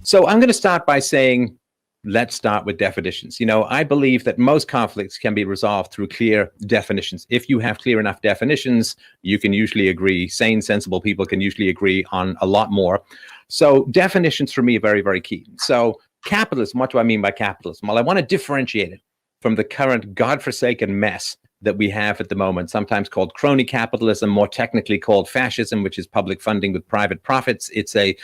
So I'm going to start by saying, let's start with definitions. I believe that most conflicts can be resolved through clear definitions. If you have clear enough definitions, you can usually agree. Sane, sensible people can usually agree on a lot more. So definitions for me are very, very key. So capitalism, what do I mean by capitalism? Well, I want to differentiate it from the current godforsaken mess that we have at the moment, sometimes called crony capitalism, more technically called fascism, which is public funding with private profits. It's a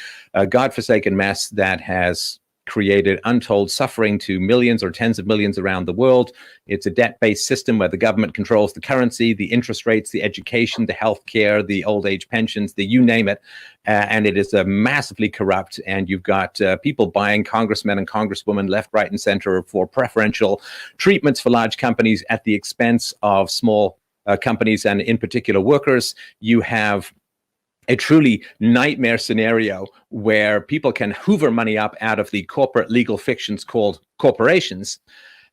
godforsaken mess that has created untold suffering to millions or tens of millions around the world. It's a debt-based system where the government controls the currency, the interest rates, the education, the healthcare, the old age pensions, you name it. And it is massively corrupt. And you've got people buying congressmen and congresswomen left, right, and center for preferential treatments for large companies at the expense of small companies and in particular workers. You have a truly nightmare scenario where people can hoover money up out of the corporate legal fictions called corporations.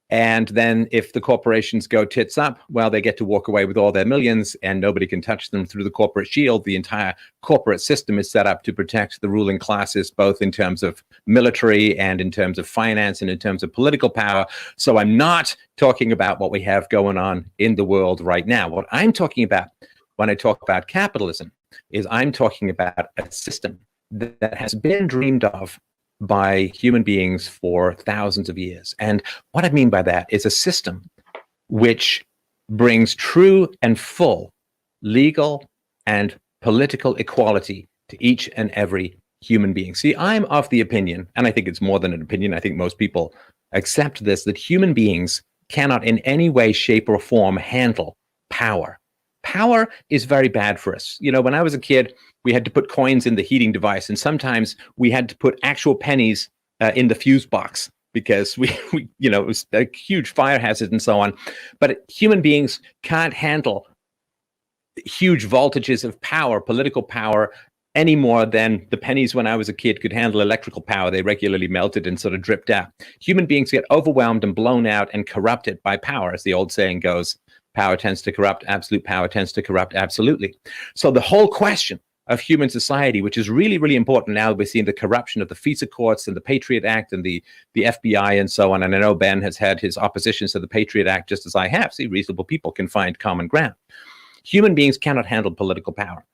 And then if the corporations go tits up, well, they get to walk away with all their millions and nobody can touch them through the corporate shield. The entire corporate system is set up to protect the ruling classes, both in terms of military and in terms of finance and in terms of political power. So I'm not talking about what we have going on in the world right now. What I'm talking about when I talk about capitalism is I'm talking about a system that has been dreamed of by human beings for thousands of years. And what I mean by that is a system which brings true and full legal and political equality to each and every human being. See, I'm of the opinion, and I think it's more than an opinion, I think most people accept this, that human beings cannot in any way, shape, or form handle power. Power is very bad for us. When I was a kid, we had to put coins in the heating device, and sometimes we had to put actual pennies in the fuse box because it was a huge fire hazard and so on. But human beings can't handle huge voltages of power, political power, any more than the pennies when I was a kid could handle electrical power. They regularly melted and sort of dripped out. Human beings get overwhelmed and blown out and corrupted by power, as the old saying goes. Power tends to corrupt. Absolute power tends to corrupt absolutely. So the whole question of human society, which is really, really important now that we're seeing the corruption of the FISA courts and the Patriot Act and the FBI and so on. And I know Ben has had his oppositions to the Patriot Act just as I have. See, reasonable people can find common ground. Human beings cannot handle political power.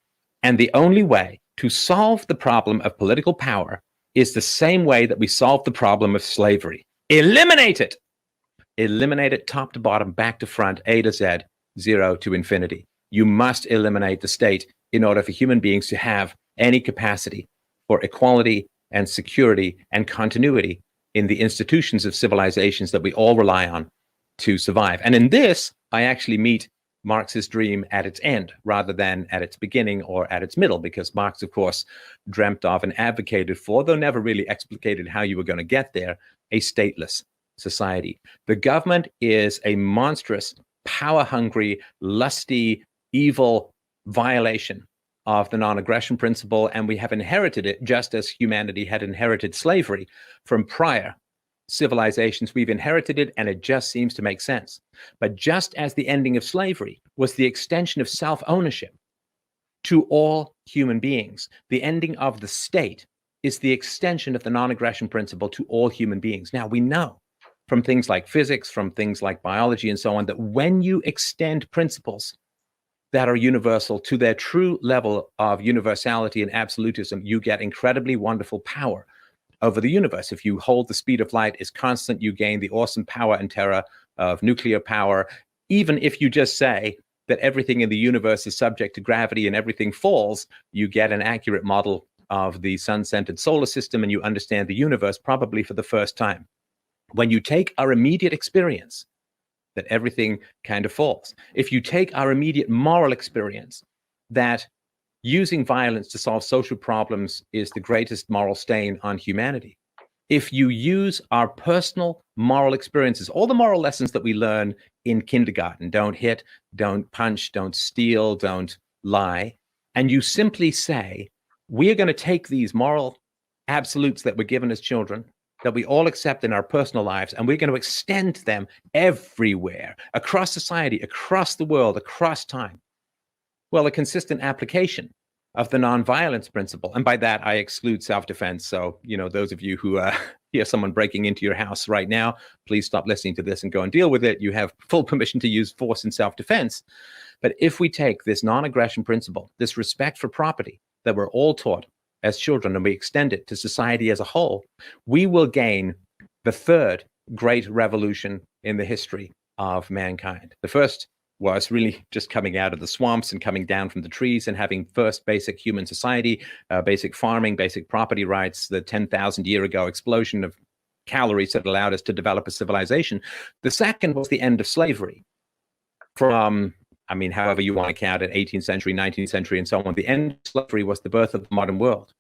And the only way to solve the problem of political power is the same way that we solve the problem of slavery. Eliminate it. Eliminate it top to bottom, back to front, A to Z, 0 to infinity. You must eliminate the state in order for human beings to have any capacity for equality and security and continuity in the institutions of civilizations that we all rely on to survive. And in this, I actually meet Marx's dream at its end rather than at its beginning or at its middle, because Marx, of course, dreamt of and advocated for, though never really explicated how you were going to get there, a stateless society. The government is a monstrous, power-hungry, lusty, evil violation of the non-aggression principle, and we have inherited it just as humanity had inherited slavery from prior civilizations. We've inherited it, and it just seems to make sense. But just as the ending of slavery was the extension of self-ownership to all human beings, the ending of the state is the extension of the non-aggression principle to all human beings. Now, we know from things like physics, from things like biology and so on, that when you extend principles that are universal to their true level of universality and absolutism, you get incredibly wonderful power over the universe. If you hold the speed of light is constant, you gain the awesome power and terror of nuclear power. Even if you just say that everything in the universe is subject to gravity and everything falls, you get an accurate model of the sun-centered solar system, and you understand the universe probably for the first time. When you take our immediate experience, that everything kind of falls. If you take our immediate moral experience, that using violence to solve social problems is the greatest moral stain on humanity. If you use our personal moral experiences, all the moral lessons that we learn in kindergarten, don't hit, don't punch, don't steal, don't lie, and you simply say, we are going to take these moral absolutes that we're given as children, that we all accept in our personal lives, and we're going to extend them everywhere, across society, across the world, across time. Well, a consistent application of the nonviolence principle. And by that, I exclude self-defense. So, those of you who hear someone breaking into your house right now, please stop listening to this and go and deal with it. You have full permission to use force in self-defense. But if we take this non-aggression principle, this respect for property that we're all taught as children, and we extend it to society as a whole, we will gain the third great revolution in the history of mankind. The first was really just coming out of the swamps and coming down from the trees and having first basic human society, basic farming, basic property rights, the 10,000 year ago explosion of calories that allowed us to develop a civilization. The second was the end of slavery from, however you want to count it, 18th century, 19th century, and so on. The end of slavery was the birth of the modern world.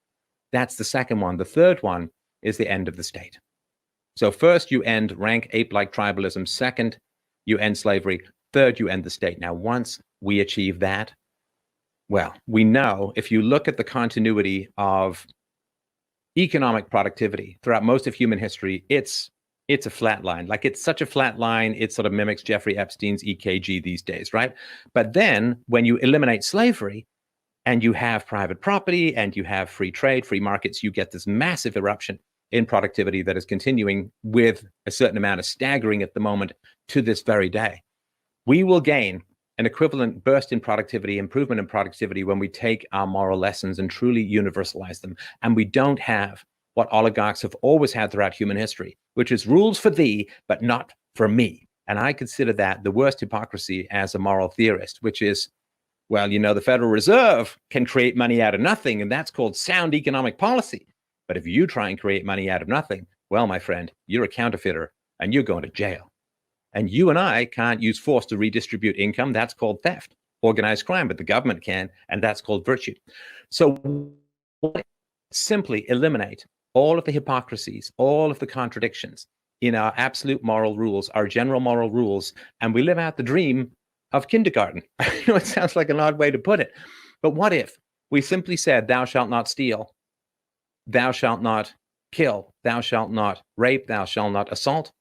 That's the second one. The third one is the end of the state. So first, you end rank ape-like tribalism. Second, you end slavery. Third, you end the state. Now, once we achieve that, well, we know if you look at the continuity of economic productivity throughout most of human history, it's a flat line. Like, it's such a flat line, it sort of mimics Jeffrey Epstein's EKG these days, right? But then when you eliminate slavery and you have private property and you have free trade, free markets, you get this massive eruption in productivity that is continuing with a certain amount of staggering at the moment to this very day. We will gain an equivalent burst in productivity, improvement in productivity, when we take our moral lessons and truly universalize them. And we don't have what oligarchs have always had throughout human history, which is rules for thee, but not for me. And I consider that the worst hypocrisy as a moral theorist, which is, well, the Federal Reserve can create money out of nothing, and that's called sound economic policy. But if you try and create money out of nothing, well, my friend, you're a counterfeiter and you're going to jail. And you and I can't use force to redistribute income. That's called theft, organized crime, but the government can, and that's called virtue. So simply eliminate all of the hypocrisies, all of the contradictions in our absolute moral rules, our general moral rules, and we live out the dream of kindergarten. It sounds like an odd way to put it, but what if we simply said, thou shalt not steal, thou shalt not kill, thou shalt not rape, thou shalt not assault?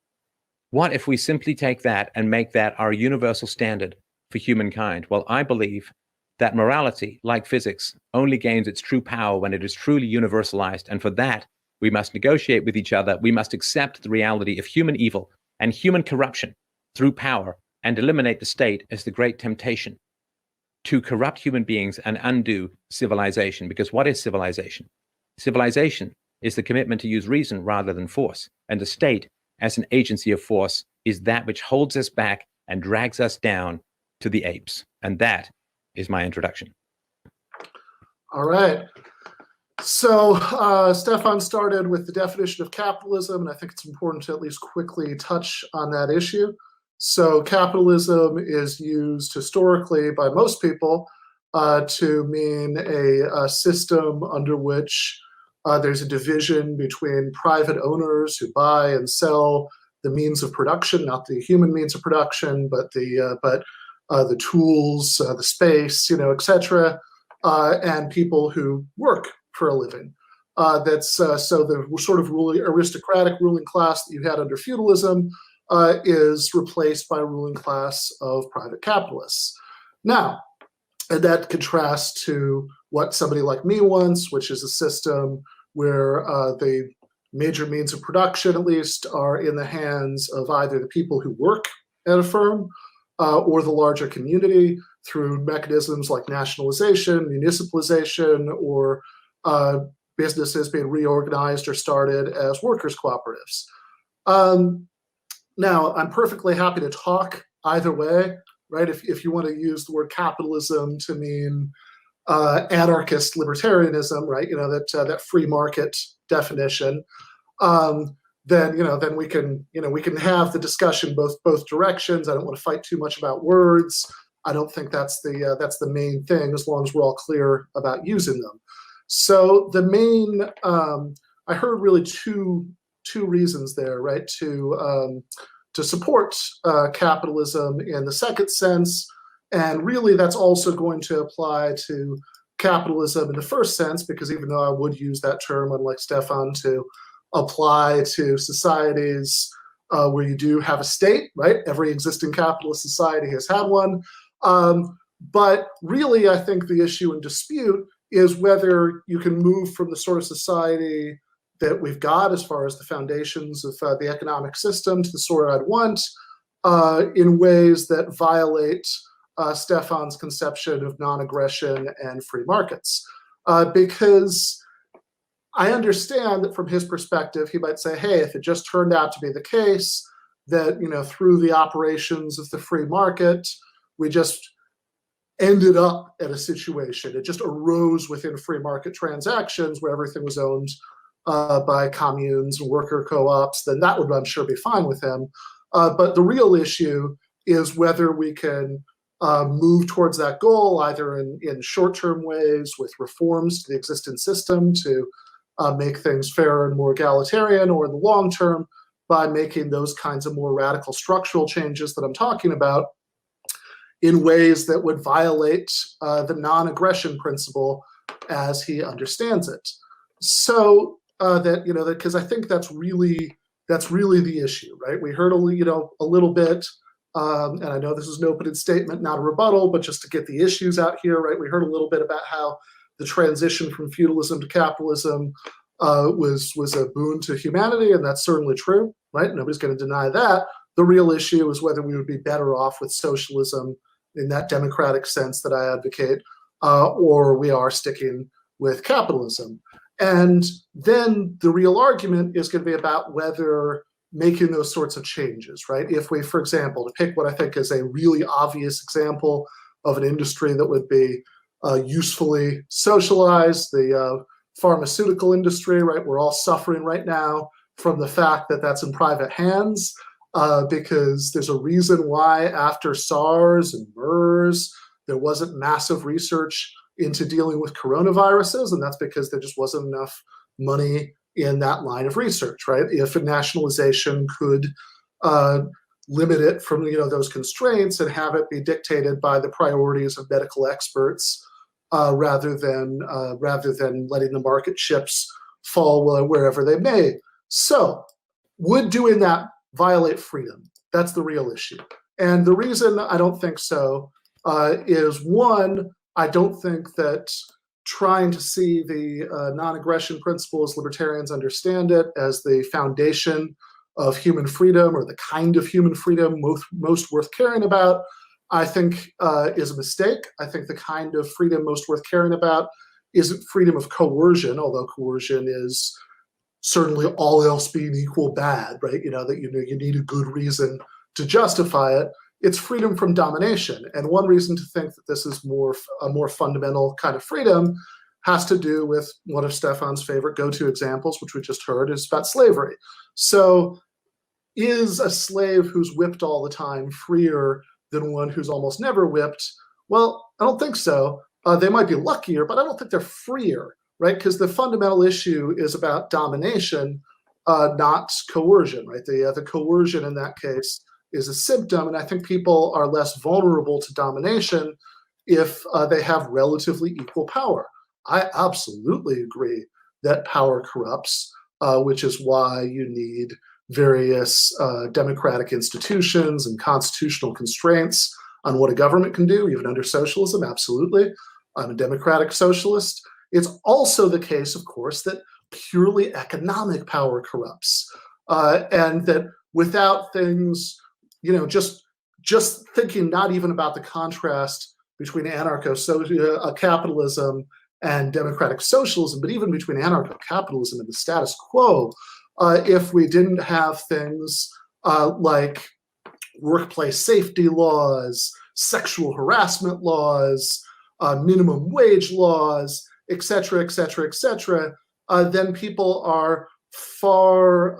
What if we simply take that and make that our universal standard for humankind? Well, I believe that morality, like physics, only gains its true power when it is truly universalized. And for that, we must negotiate with each other. We must accept the reality of human evil and human corruption through power and eliminate the state as the great temptation to corrupt human beings and undo civilization. Because what is civilization? Civilization is the commitment to use reason rather than force. And the state, as an agency of force, is that which holds us back and drags us down to the apes. And that is my introduction. All right. So Stefan started with the definition of capitalism, and I think it's important to at least quickly touch on that issue. So capitalism is used historically by most people to mean a system under which there's a division between private owners who buy and sell the means of production, not the human means of production, but the tools, the space, etc., and people who work for a living. So the sort of aristocratic ruling class that you had under feudalism is replaced by a ruling class of private capitalists. Now, and that contrasts to what somebody like me wants, which is a system where the major means of production, at least, are in the hands of either the people who work at a firm or the larger community through mechanisms like nationalization, municipalization, or businesses being reorganized or started as workers' cooperatives. Now, I'm perfectly happy to talk either way, right? If you want to use the word capitalism to mean anarchist libertarianism, right? That free market definition. Then we can have the discussion both directions. I don't want to fight too much about words. I don't think that's the main thing, as long as we're all clear about using them. So the main, I heard really two reasons there, right? To support capitalism in the second sense. And really, that's also going to apply to capitalism in the first sense, because even though I would use that term, unlike Stefan, to apply to societies where you do have a state, right? Every existing capitalist society has had one. But really, I think the issue in dispute is whether you can move from the sort of society that we've got as far as the foundations of the economic system to the sort I'd want in ways that violate Stefan's conception of non-aggression and free markets. Because I understand that from his perspective, he might say, hey, if it just turned out to be the case that, through the operations of the free market, we just ended up at a situation, it just arose within free market transactions where everything was owned by communes and worker co-ops, then that would, I'm sure, be fine with him. But the real issue is whether we can move towards that goal, either in short-term ways with reforms to the existing system to make things fairer and more egalitarian, or in the long term by making those kinds of more radical structural changes that I'm talking about in ways that would violate the non-aggression principle as he understands it. So because I think that's really the issue, right? We heard a little bit, and I know this is an open statement, not a rebuttal, but just to get the issues out here, right? We heard a little bit about how the transition from feudalism to capitalism was a boon to humanity, and that's certainly true, right? Nobody's going to deny that. The real issue is whether we would be better off with socialism in that democratic sense that I advocate, or we are sticking with capitalism. And then the real argument is going to be about whether making those sorts of changes, right? If we, for example, to pick what I think is a really obvious example of an industry that would be usefully socialized, the pharmaceutical industry, right? We're all suffering right now from the fact that that's in private hands. Because there's a reason why after SARS and MERS, there wasn't massive research into dealing with coronaviruses, and that's because there just wasn't enough money in that line of research, right? If a nationalization could limit it from those constraints and have it be dictated by the priorities of medical experts rather than letting the market chips fall wherever they may. So would doing that violate freedom? That's the real issue. And the reason I don't think so is, one, I don't think that trying to see the non-aggression principle as libertarians understand it as the foundation of human freedom, or the kind of human freedom most worth caring about, I think is a mistake. I think the kind of freedom most worth caring about isn't freedom of coercion, although coercion is certainly, all else being equal, bad, right? That you need a good reason to justify it. It's freedom from domination. And one reason to think that this is a more fundamental kind of freedom has to do with one of Stefan's favorite go-to examples, which we just heard, is about slavery. So is a slave who's whipped all the time freer than one who's almost never whipped? Well, I don't think so. They might be luckier, but I don't think they're freer, right? Because the fundamental issue is about domination, not coercion, right? The coercion in that case is a symptom, and I think people are less vulnerable to domination if they have relatively equal power. I absolutely agree that power corrupts, which is why you need various democratic institutions and constitutional constraints on what a government can do, even under socialism, absolutely. I'm a democratic socialist. It's also the case, of course, that purely economic power corrupts, and that without things, just thinking not even about the contrast between anarcho-capitalism and democratic socialism, but even between anarcho-capitalism and the status quo, if we didn't have things like workplace safety laws, sexual harassment laws, minimum wage laws, et cetera, then people are far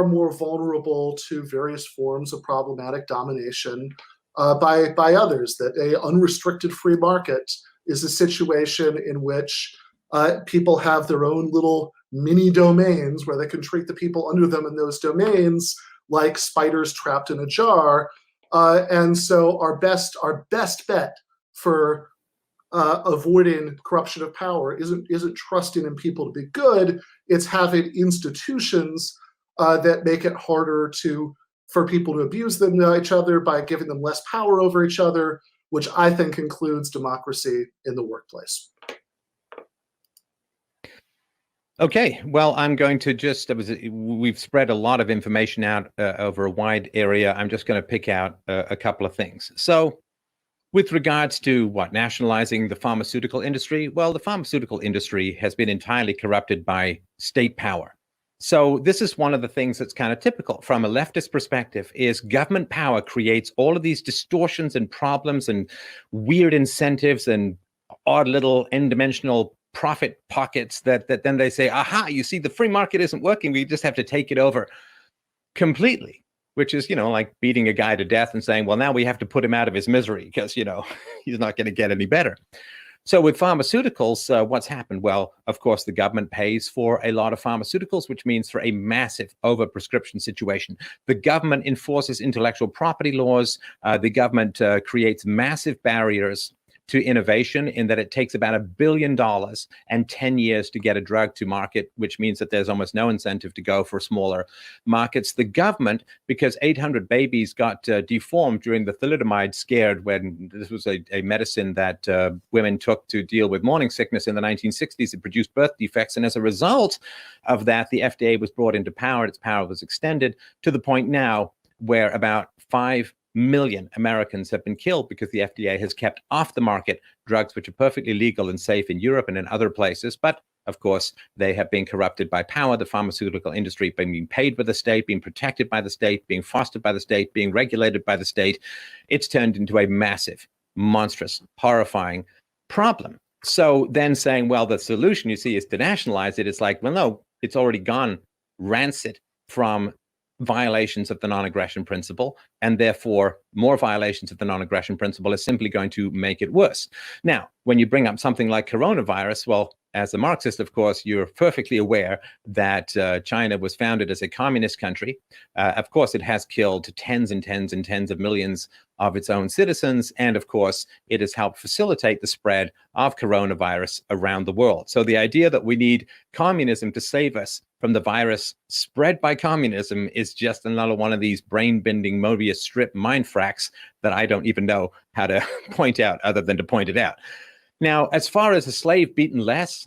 more vulnerable to various forms of problematic domination by others. That a unrestricted free market is a situation in which people have their own little mini domains where they can treat the people under them in those domains like spiders trapped in a jar. And so our best bet for avoiding corruption of power isn't trusting in people to be good. It's having institutions that make it harder for people to abuse each other by giving them less power over each other, which I think includes democracy in the workplace. Okay, well, I'm going to just, we've spread a lot of information out over a wide area. I'm just going to pick out a couple of things. So, with regards to what, nationalizing the pharmaceutical industry, well, the pharmaceutical industry has been entirely corrupted by state power. So this is one of the things that's kind of typical from a leftist perspective is government power creates all of these distortions and problems and weird incentives and odd little n-dimensional profit pockets that then they say, aha, you see, the free market isn't working. We just have to take it over completely, which is, like beating a guy to death and saying, well, now we have to put him out of his misery because, he's not going to get any better. So with pharmaceuticals, what's happened? Well, of course, the government pays for a lot of pharmaceuticals, which means for a massive overprescription situation. The government enforces intellectual property laws. The government creates massive barriers to innovation in that it takes about $1 billion and 10 years to get a drug to market, which means that there's almost no incentive to go for smaller markets. The government, because 800 babies got deformed during the thalidomide scare, when this was a medicine that women took to deal with morning sickness in the 1960s, it produced birth defects. And as a result of that, the FDA was brought into power. Its power was extended to the point now where about 5 million Americans have been killed because the FDA has kept off the market drugs which are perfectly legal and safe in Europe and in other places. But of course, they have been corrupted by power. The pharmaceutical industry being paid by the state, being protected by the state, being fostered by the state, being regulated by the state. It's turned into a massive, monstrous, horrifying problem. So then saying, well, the solution, you see, is to nationalize it. It's like, well, no, it's already gone rancid from violations of the non-aggression principle, and therefore more violations of the non-aggression principle is simply going to make it worse. Now, when you bring up something like coronavirus, well, as a Marxist, of course, you're perfectly aware that China was founded as a communist country. Of course, it has killed tens and tens and tens of millions of its own citizens. And of course, it has helped facilitate the spread of coronavirus around the world. So the idea that we need communism to save us from the virus spread by communism is just another one of these brain-bending Mobius strip mind fracks that I don't even know how to point out other than to point it out. Now, as far as a slave beaten less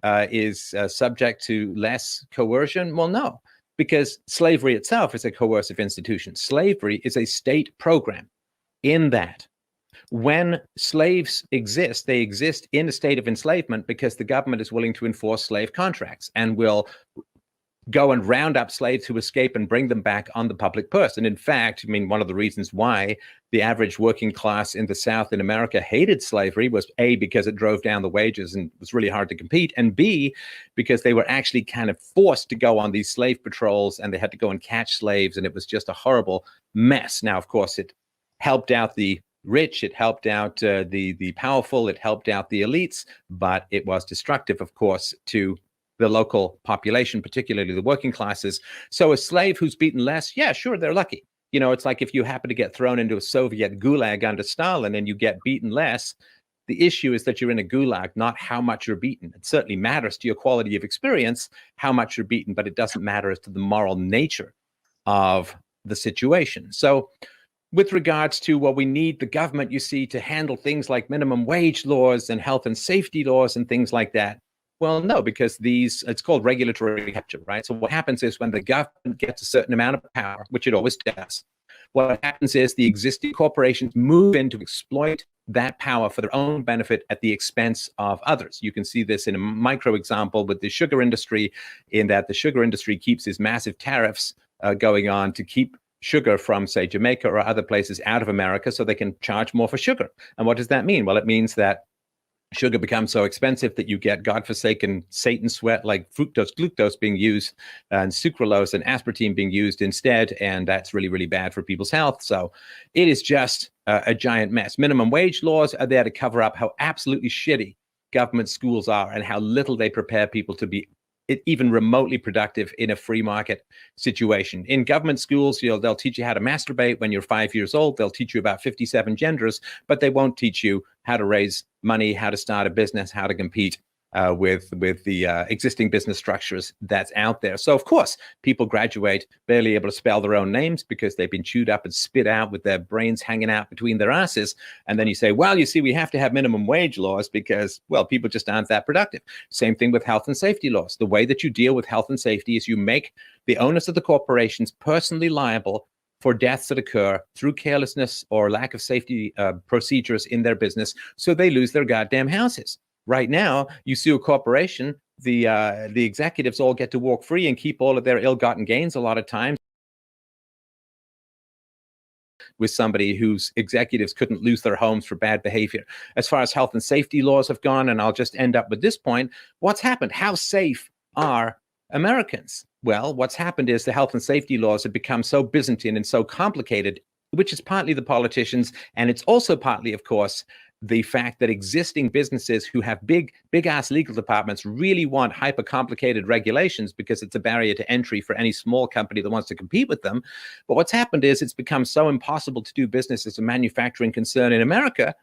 is subject to less coercion, well, no, because slavery itself is a coercive institution. Slavery is a state program in that when slaves exist, they exist in a state of enslavement because the government is willing to enforce slave contracts and will go and round up slaves who escape and bring them back on the public purse. And in fact, I mean, one of the reasons why the average working class in the South in America hated slavery was A, because it drove down the wages and was really hard to compete, and B, because they were actually kind of forced to go on these slave patrols and they had to go and catch slaves, and it was just a horrible mess. Now, of course, it helped out the rich, it helped out the powerful, it helped out the elites, but it was destructive, of course, to the local population, particularly the working classes. So a slave who's beaten less, yeah, sure, they're lucky. It's like if you happen to get thrown into a Soviet gulag under Stalin and you get beaten less, the issue is that you're in a gulag, not how much you're beaten. It certainly matters to your quality of experience how much you're beaten, but it doesn't matter as to the moral nature of the situation. So with regards to what we need the government, you see, to handle things like minimum wage laws and health and safety laws and things like that, well, no, because it's called regulatory capture, right? So what happens is when the government gets a certain amount of power, which it always does, what happens is the existing corporations move in to exploit that power for their own benefit at the expense of others. You can see this in a micro example with the sugar industry, in that the sugar industry keeps these massive tariffs going on to keep sugar from, say, Jamaica or other places out of America so they can charge more for sugar. And what does that mean? Well, it means that sugar becomes so expensive that you get godforsaken Satan sweat like fructose, glucose being used, and sucralose and aspartame being used instead. And that's really, really bad for people's health. So it is just a giant mess. Minimum wage laws are there to cover up how absolutely shitty government schools are and how little they prepare people to be even remotely productive in a free market situation. In government schools, they'll teach you how to masturbate when you're 5 years old. They'll teach you about 57 genders, but they won't teach you how to raise money, how to start a business, how to compete, with the existing business structures that's out there. So of course, people graduate barely able to spell their own names because they've been chewed up and spit out with their brains hanging out between their asses. And then you say, well, you see, we have to have minimum wage laws because, well, people just aren't that productive. Same thing with health and safety laws. The way that you deal with health and safety is you make the owners of the corporations personally liable for deaths that occur through carelessness or lack of safety procedures in their business, so they lose their goddamn houses. Right now, you sue a corporation, the executives all get to walk free and keep all of their ill-gotten gains a lot of times with somebody whose executives couldn't lose their homes for bad behavior. As far as health and safety laws have gone, and I'll just end up with this point, what's happened? How safe are Americans? Well, what's happened is the health and safety laws have become so Byzantine and so complicated, which is partly the politicians, and it's also partly, of course, the fact that existing businesses who have big ass legal departments really want hyper complicated regulations because it's a barrier to entry for any small company that wants to compete with them. But what's happened is it's become so impossible to do business as a manufacturing concern in America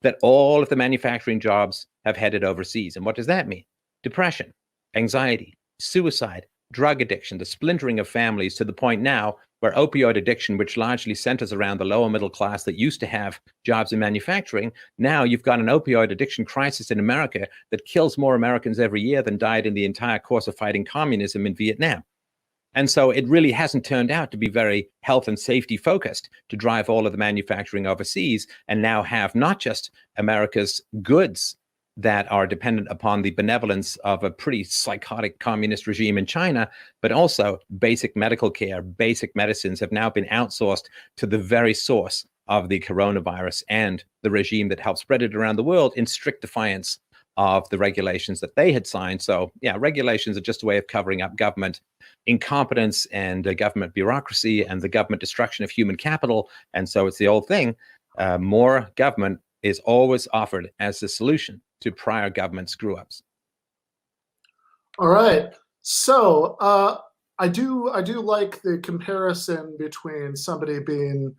that all of the manufacturing jobs have headed overseas. And what does that mean? Depression, anxiety, suicide, drug addiction, the splintering of families, to the point now where opioid addiction, which largely centers around the lower middle class that used to have jobs in manufacturing, now you've got an opioid addiction crisis in America that kills more Americans every year than died in the entire course of fighting communism in Vietnam. And so it really hasn't turned out to be very health and safety focused to drive all of the manufacturing overseas and now have not just America's goods that are dependent upon the benevolence of a pretty psychotic communist regime in China, but also basic medical care, basic medicines have now been outsourced to the very source of the coronavirus and the regime that helped spread it around the world in strict defiance of the regulations that they had signed. So yeah, regulations are just a way of covering up government incompetence and government bureaucracy and the government destruction of human capital. And so it's the old thing, more government is always offered as the solution to prior government screw-ups. All right. So I do like the comparison between somebody being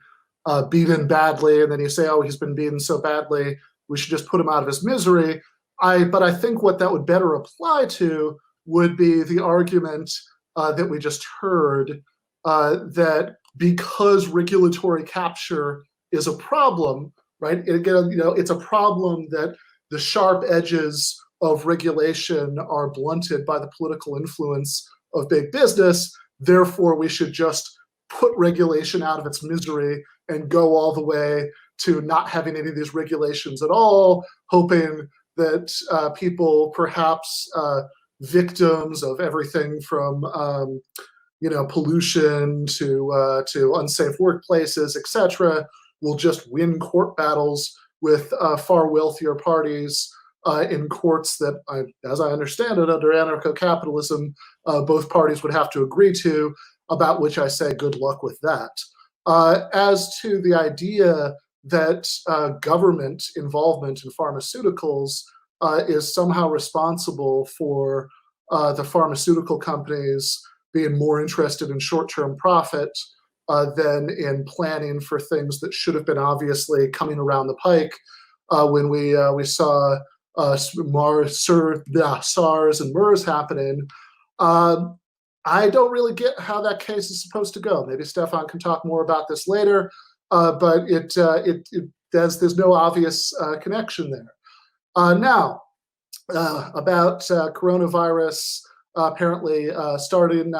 beaten badly, and then you say, oh, he's been beaten so badly, we should just put him out of his misery. But I think what that would better apply to would be the argument that we just heard, that because regulatory capture is a problem, right? It's a problem that the sharp edges of regulation are blunted by the political influence of big business. Therefore, we should just put regulation out of its misery and go all the way to not having any of these regulations at all, hoping that people, perhaps victims of everything from pollution to unsafe workplaces, etc., will just win court battles with far wealthier parties in courts that, as I understand it, under anarcho-capitalism, both parties would have to agree to, about which I say good luck with that. As to the idea that government involvement in pharmaceuticals is somehow responsible for the pharmaceutical companies being more interested in short-term profit than in planning for things that should have been obviously coming around the pike when we saw SARS and MERS happening. I don't really get how that case is supposed to go. Maybe Stefan can talk more about this later, but there's no obvious connection there. Now, about coronavirus apparently starting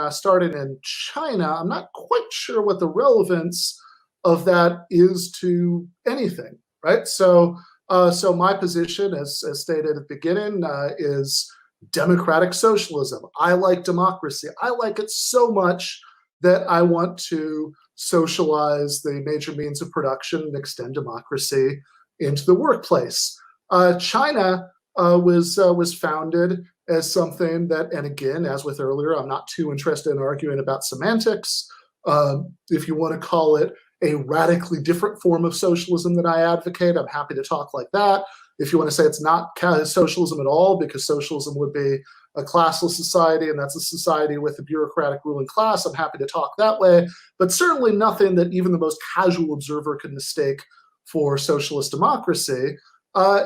in China, I'm not quite sure what the relevance of that is to anything, right? So my position, as stated at the beginning, is democratic socialism. I like democracy. I like it so much that I want to socialize the major means of production and extend democracy into the workplace. China was founded as something that, and again, as with earlier, I'm not too interested in arguing about semantics. If you want to call it a radically different form of socialism than I advocate, I'm happy to talk like that. If you want to say it's not socialism at all, because socialism would be a classless society, and that's a society with a bureaucratic ruling class, I'm happy to talk that way. But certainly nothing that even the most casual observer could mistake for socialist democracy.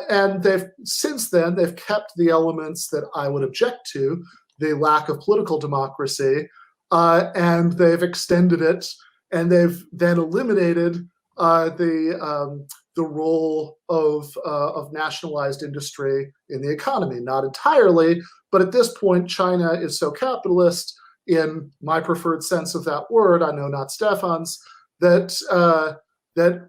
And since then, they've kept the elements that I would object to, the lack of political democracy, and they've extended it, and they've then eliminated the role of nationalized industry in the economy. Not entirely, but at this point, China is so capitalist, in my preferred sense of that word, I know not Stefan's, that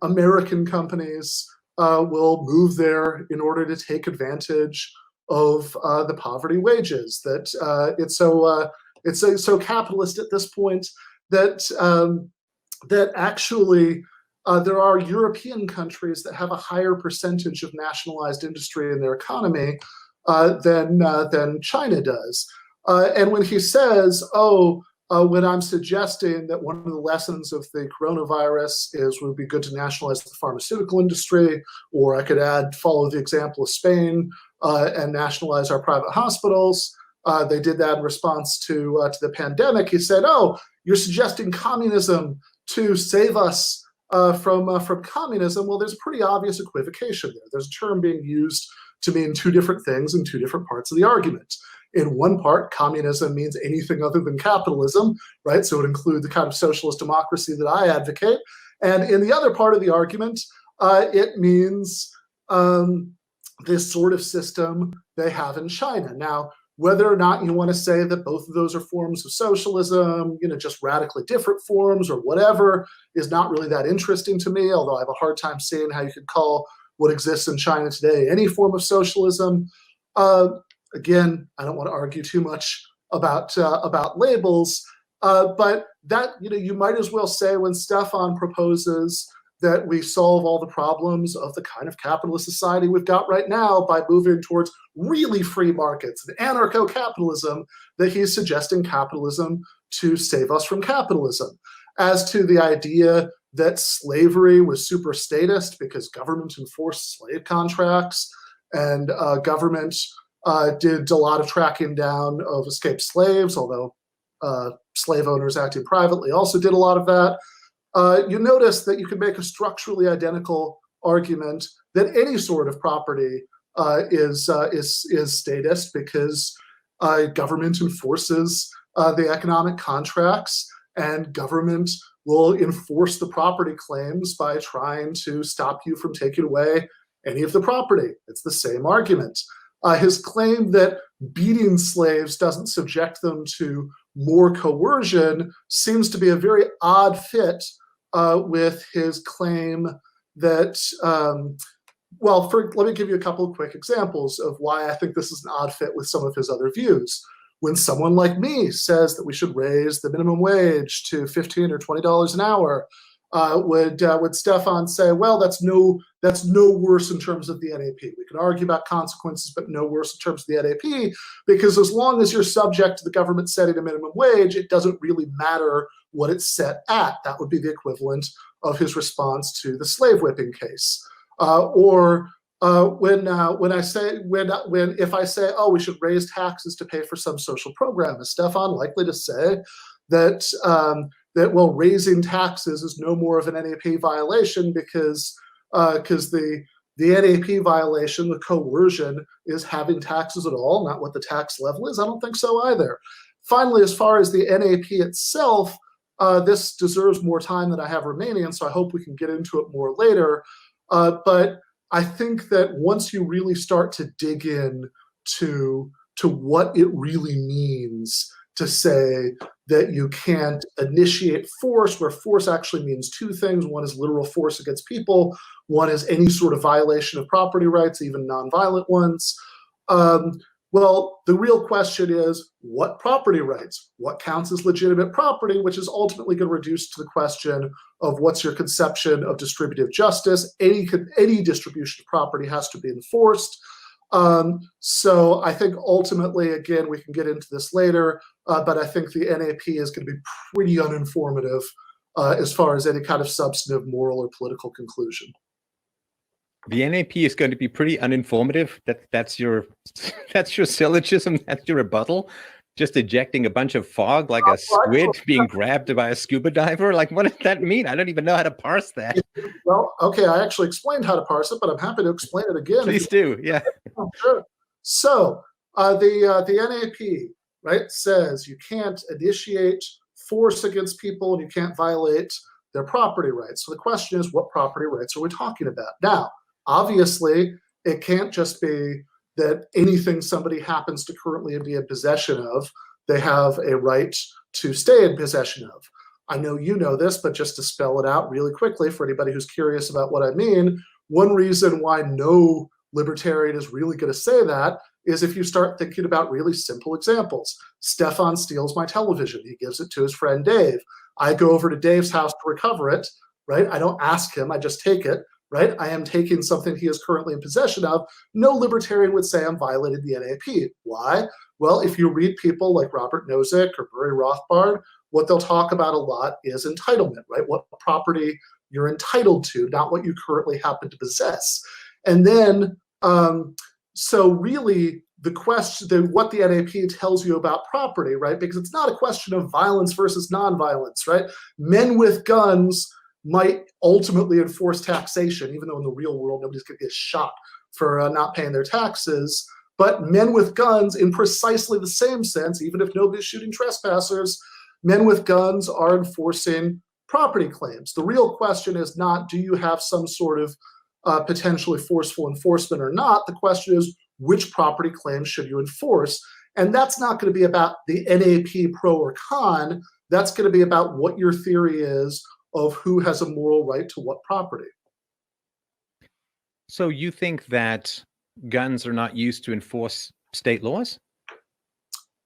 American companies will move there in order to take advantage of the poverty wages. That it's so capitalist at this point that that actually there are European countries that have a higher percentage of nationalized industry in their economy than China does. And when he says, when I'm suggesting that one of the lessons of the coronavirus is it would be good to nationalize the pharmaceutical industry, or I could follow the example of Spain and nationalize our private hospitals. They did that in response to the pandemic. He said, you're suggesting communism to save us from communism. Well, there's a pretty obvious equivocation there. There's a term being used to mean two different things in two different parts of the argument. In one part, communism means anything other than capitalism, right? So it includes the kind of socialist democracy that I advocate. And in the other part of the argument, it means this sort of system they have in China. Now, whether or not you want to say that both of those are forms of socialism, just radically different forms or whatever, is not really that interesting to me, although I have a hard time seeing how you could call what exists in China today any form of socialism. Again, I don't want to argue too much about labels, but that you might as well say when Stefan proposes that we solve all the problems of the kind of capitalist society we've got right now by moving towards really free markets and anarcho-capitalism, that he's suggesting capitalism to save us from capitalism. As to the idea that slavery was super statist because government enforced slave contracts and government did a lot of tracking down of escaped slaves, although slave owners acting privately also did a lot of that. You notice that you can make a structurally identical argument that any sort of property is statist because government enforces the economic contracts, and government will enforce the property claims by trying to stop you from taking away any of the property. It's the same argument. His claim that beating slaves doesn't subject them to more coercion seems to be a very odd fit with his claim that, let me give you a couple of quick examples of why I think this is an odd fit with some of his other views. When someone like me says that we should raise the minimum wage to $15 or $20 an hour, would Stefan say, well, that's no worse in terms of the NAP. We can argue about consequences, but no worse in terms of the NAP, because as long as you're subject to the government setting a minimum wage, it doesn't really matter what it's set at. That would be the equivalent of his response to the slave whipping case. If I say, we should raise taxes to pay for some social program, is Stefan likely to say that raising taxes is no more of an NAP violation because the NAP violation, the coercion, is having taxes at all, not what the tax level is? I don't think so either. Finally, as far as the NAP itself, this deserves more time than I have remaining, and so I hope we can get into it more later. But I think that once you really start to dig in to what it really means to say that you can't initiate force, where force actually means two things. One is literal force against people. One is any sort of violation of property rights, even nonviolent ones. Well, the real question is, what property rights? What counts as legitimate property, which is ultimately going to reduce to the question of what's your conception of distributive justice. Any distribution of property has to be enforced. So I think ultimately, again, we can get into this later, but I think the NAP is going to be pretty uninformative as far as any kind of substantive, moral, or political conclusion. The NAP is going to be pretty uninformative. That's your syllogism. That's your rebuttal. Just ejecting a bunch of fog like a squid being grabbed by a scuba diver? Like, what does that mean? I don't even know how to parse that. Well, okay, I actually explained how to parse it, but I'm happy to explain it again. Please do, yeah. Oh, sure. So the NAP, right, says you can't initiate force against people and you can't violate their property rights. So the question is, what property rights are we talking about? Now, obviously, it can't just be that anything somebody happens to currently be in possession of, they have a right to stay in possession of. I know you know this, but just to spell it out really quickly for anybody who's curious about what I mean, one reason why no libertarian is really going to say that is if you start thinking about really simple examples. Stefan steals my television. He gives it to his friend Dave. I go over to Dave's house to recover it, right? I don't ask him, I just take it, right? I am taking something he is currently in possession of. No libertarian would say I'm violating the NAP. Why? Well, if you read people like Robert Nozick or Murray Rothbard, what they'll talk about a lot is entitlement, right? What property you're entitled to, not what you currently happen to possess. And then, so really the question, what the NAP tells you about property, right? Because it's not a question of violence versus nonviolence, right? Men with guns might ultimately enforce taxation, even though in the real world, nobody's going to get shot for not paying their taxes. But men with guns, in precisely the same sense, even if nobody's shooting trespassers, men with guns are enforcing property claims. The real question is not, do you have some sort of potentially forceful enforcement or not? The question is, which property claims should you enforce? And that's not going to be about the NAP pro or con. That's going to be about what your theory is of who has a moral right to what property. So you think that guns are not used to enforce state laws?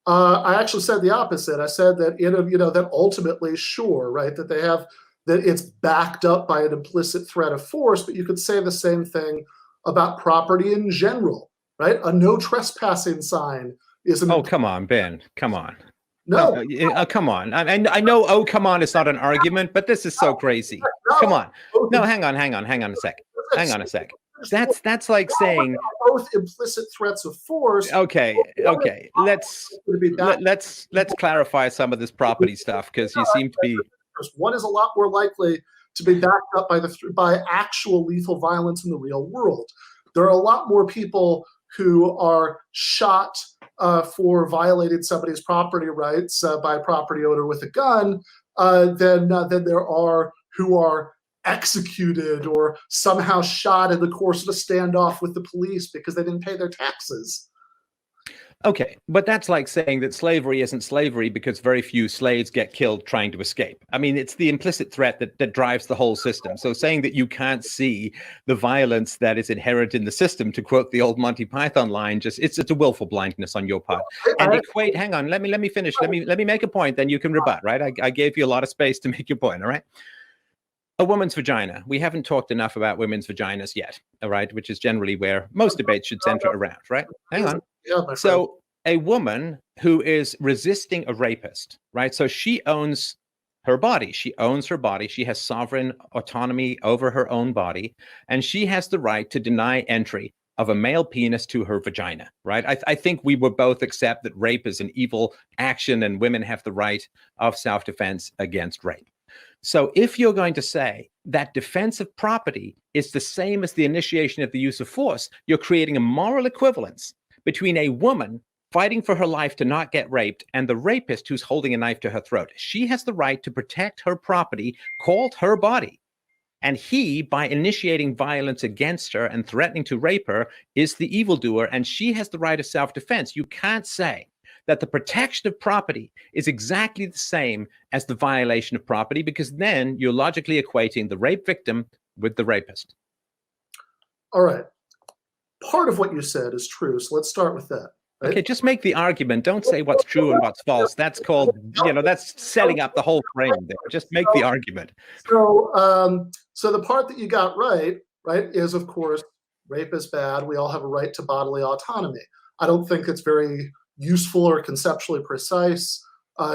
I actually said the opposite. I said that that ultimately, sure, right, that they have, that it's backed up by an implicit threat of force, but you could say the same thing about property in general, right? A no trespassing sign is an. Oh, come on, Ben. Come on. No. Come on. I know, oh, come on, it's not an argument, but this is so crazy. Come on. No, hang on a sec. Hang on a sec. That's like saying both implicit threats of force. Okay. Let's clarify some of this property stuff, because you seem to be. One is a lot more likely to be backed up by actual lethal violence in the real world. There are a lot more people who are shot for violating somebody's property rights by a property owner with a gun than there are who are executed or somehow shot in the course of a standoff with the police because they didn't pay their taxes. Okay, but that's like saying that slavery isn't slavery because very few slaves get killed trying to escape. I mean, it's the implicit threat that drives the whole system. So saying that you can't see the violence that is inherent in the system, to quote the old Monty Python line, it's a willful blindness on your part. And equate, hang on, let me finish. Let me make a point, then you can rebut, right? I gave you a lot of space to make your point, all right? A woman's vagina. We haven't talked enough about women's vaginas yet, all right? Which is generally where most debates should center around, right? Hang on. So a woman who is resisting a rapist, right? So she owns her body. She owns her body. She has sovereign autonomy over her own body. And she has the right to deny entry of a male penis to her vagina, right? I think we would both accept that rape is an evil action and women have the right of self-defense against rape. So if you're going to say that defense of property is the same as the initiation of the use of force, you're creating a moral equivalence between a woman fighting for her life to not get raped and the rapist who's holding a knife to her throat. She has the right to protect her property, called her body. And he, by initiating violence against her and threatening to rape her, is the evildoer, and she has the right of self-defense. You can't say that the protection of property is exactly the same as the violation of property, because then you're logically equating the rape victim with the rapist. All right. Part of what you said is true, so let's start with that. Right? Okay, just make the argument. Don't say what's true and what's false. That's called, that's setting up the whole frame there. Just make the argument. So the part that you got right, is, of course, rape is bad. We all have a right to bodily autonomy. I don't think it's very useful or conceptually precise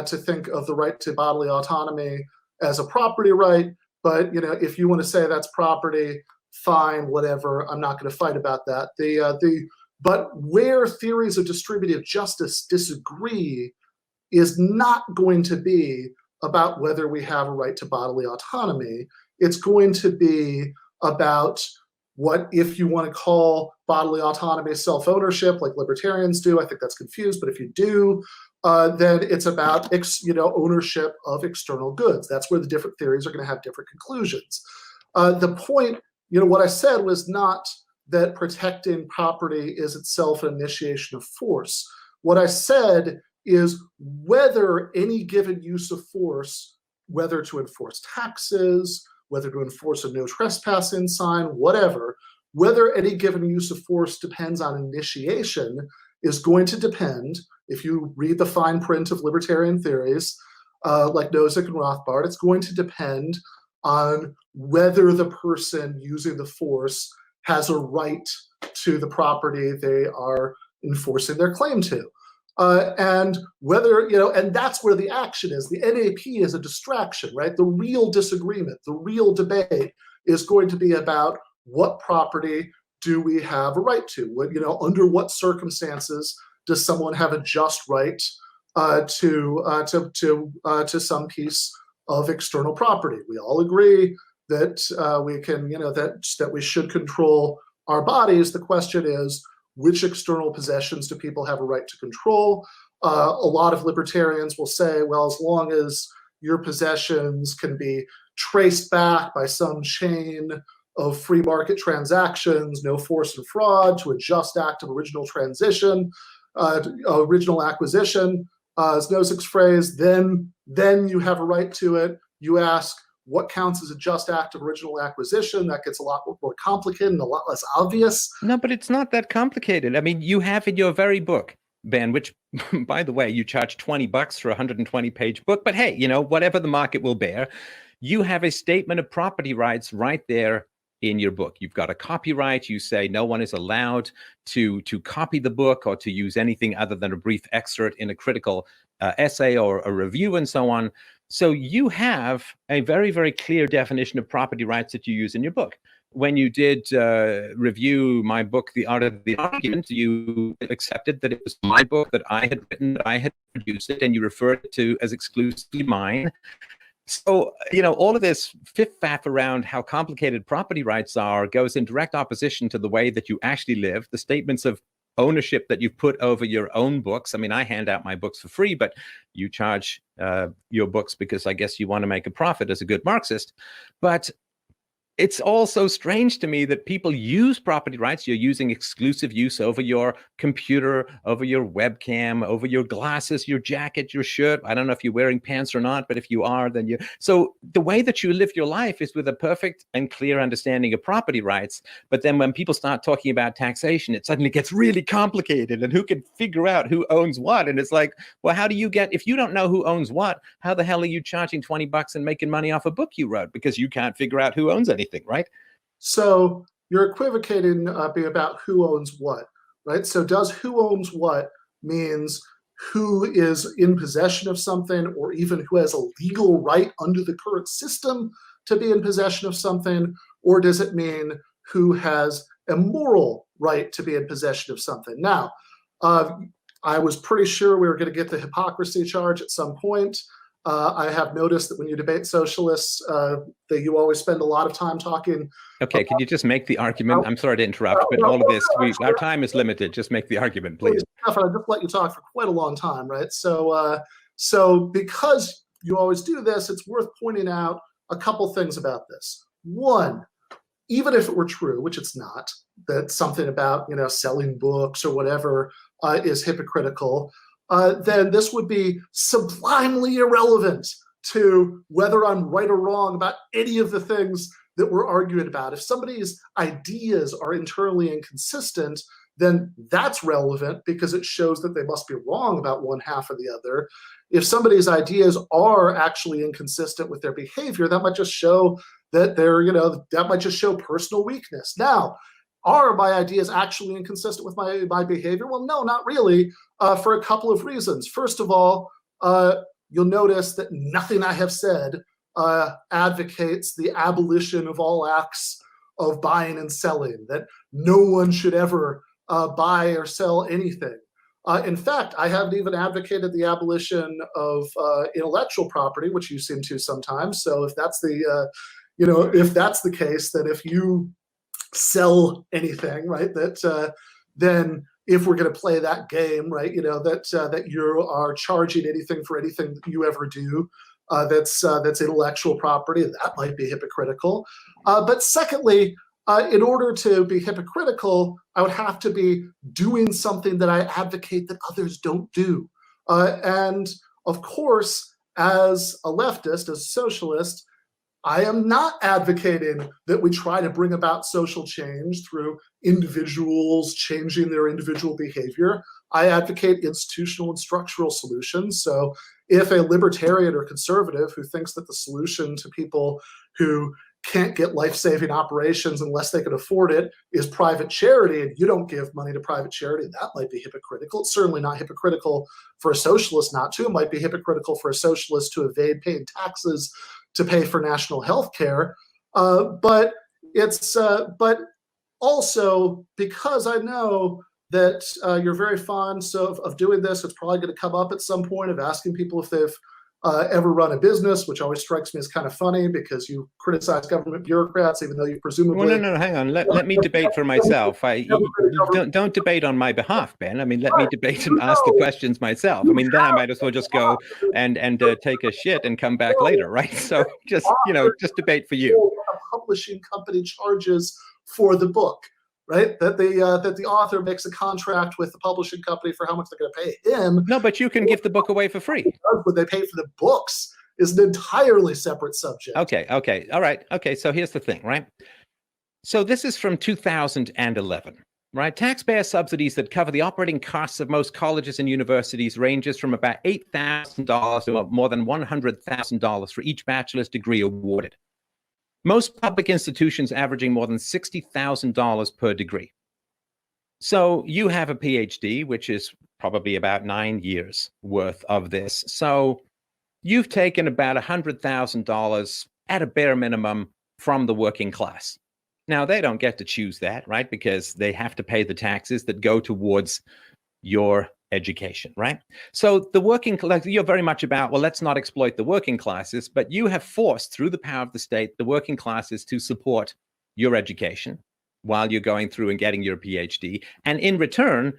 to think of the right to bodily autonomy as a property right. But, if you want to say that's property, fine, whatever. I'm not going to fight about that. But where theories of distributive justice disagree is not going to be about whether we have a right to bodily autonomy. It's going to be about what, if you want to call bodily autonomy self-ownership, like libertarians do, I think that's confused, but if you do, then it's about ownership of external goods. That's where the different theories are going to have different conclusions. The point, what I said was not that protecting property is itself an initiation of force. What I said is whether any given use of force, whether to enforce taxes, whether to enforce a no trespassing sign, whatever, whether any given use of force depends on initiation is going to depend, if you read the fine print of libertarian theories, like Nozick and Rothbard, it's going to depend on whether the person using the force has a right to the property they are enforcing their claim to. And whether, and that's where the action is. The NAP is a distraction, right? The real disagreement, the real debate is going to be about what property do we have a right to? What, under what circumstances does someone have a just right to some piece of external property? We all agree that we can, that we should control our bodies. The question is, which external possessions do people have a right to control? A lot of libertarians will say, well, as long as your possessions can be traced back by some chain of free market transactions, no force and fraud, to a just act of original transition, original acquisition, as Nozick's phrase, then you have a right to it. You ask, what counts as a just act of original acquisition? That gets a lot more complicated and a lot less obvious. No, but it's not that complicated. I mean, you have in your very book, Ben, which, by the way, you charge $20 for a 120-page book, but hey, whatever the market will bear, you have a statement of property rights right there in your book. You've got a copyright. You say no one is allowed to copy the book or to use anything other than a brief excerpt in a critical essay or a review and so on. So you have a very, very clear definition of property rights that you use in your book. When you did review my book, The Art of the Argument, you accepted that it was my book, that I had written, that I had produced it, and you referred to as exclusively mine. So, all of this fiff-faff around how complicated property rights are goes in direct opposition to the way that you actually live. The statements of ownership that you've put over your own books. I mean, I hand out my books for free, but you charge your books because I guess you want to make a profit as a good Marxist. But it's all so strange to me that people use property rights. You're using exclusive use over your computer, over your webcam, over your glasses, your jacket, your shirt. I don't know if you're wearing pants or not, but if you are, then you. So the way that you live your life is with a perfect and clear understanding of property rights. But then when people start talking about taxation, it suddenly gets really complicated. And who can figure out who owns what? And it's like, well, how do you get, if you don't know who owns what, how the hell are you charging $20 and making money off a book you wrote? Because you can't figure out who owns anything. Right? So you're equivocating about who owns what, right? So does who owns what means who is in possession of something, or even who has a legal right under the current system to be in possession of something? Or does it mean who has a moral right to be in possession of something? Now, I was pretty sure we were going to get the hypocrisy charge at some point. I have noticed that when you debate socialists, that you always spend a lot of time talking. Okay, can you just make the argument? I'm sorry to interrupt, but all of this, our time is limited. Just make the argument, please. Stefan, I just let you talk for quite a long time, right? So because you always do this, it's worth pointing out a couple things about this. One, even if it were true, which it's not, that something about selling books or whatever is hypocritical, then this would be sublimely irrelevant to whether I'm right or wrong about any of the things that we're arguing about. If somebody's ideas are internally inconsistent, then that's relevant because it shows that they must be wrong about one half or the other. If somebody's ideas are actually inconsistent with their behavior, that might just show that that might just show personal weakness. Now, are my ideas actually inconsistent with my behavior? Well, no, not really, for a couple of reasons. First of all, you'll notice that nothing I have said advocates the abolition of all acts of buying and selling, that no one should ever buy or sell anything. In fact, I haven't even advocated the abolition of intellectual property, which you seem to sometimes. So if that's the, if that's the case, then if you sell anything, right, then if we're going to play that game, right, that you are charging anything for anything that you ever do, that's intellectual property, that might be hypocritical. But secondly, in order to be hypocritical, I would have to be doing something that I advocate that others don't do. And of course, as a leftist, as a socialist, I am not advocating that we try to bring about social change through individuals changing their individual behavior. I advocate institutional and structural solutions. So if a libertarian or conservative who thinks that the solution to people who can't get life-saving operations unless they can afford it is private charity, and you don't give money to private charity, that might be hypocritical. It's certainly not hypocritical for a socialist not to. It might be hypocritical for a socialist to evade paying taxes to pay for national health care. But also because I know that you're very fond of doing this, it's probably going to come up at some point of asking people if they've ever run a business, which always strikes me as kind of funny because you criticize government bureaucrats, even though you presumably... Well, no, hang on. Let me debate for myself. Don't debate on my behalf, Ben. I mean, let me debate and ask the questions myself. I mean, then I might as well just go and take a shit and come back later, right? So just debate for you. A publishing company charges for the book, right? That the author makes a contract with the publishing company for how much they're going to pay him. No, but you can give the book away for free. What they pay for the books is an entirely separate subject. Okay, all right. Okay, so here's the thing, right? So this is from 2011, right? Taxpayer subsidies that cover the operating costs of most colleges and universities ranges from about $8,000 to more than $100,000 for each bachelor's degree awarded. Most public institutions averaging more than $60,000 per degree. So you have a PhD, which is probably about 9 years worth of this. So you've taken about $100,000 at a bare minimum from the working class. Now, they don't get to choose that, right? Because they have to pay the taxes that go towards your education, right? So the working class, you're very much about, well, let's not exploit the working classes, but you have forced through the power of the state, the working classes to support your education while you're going through and getting your PhD. And in return,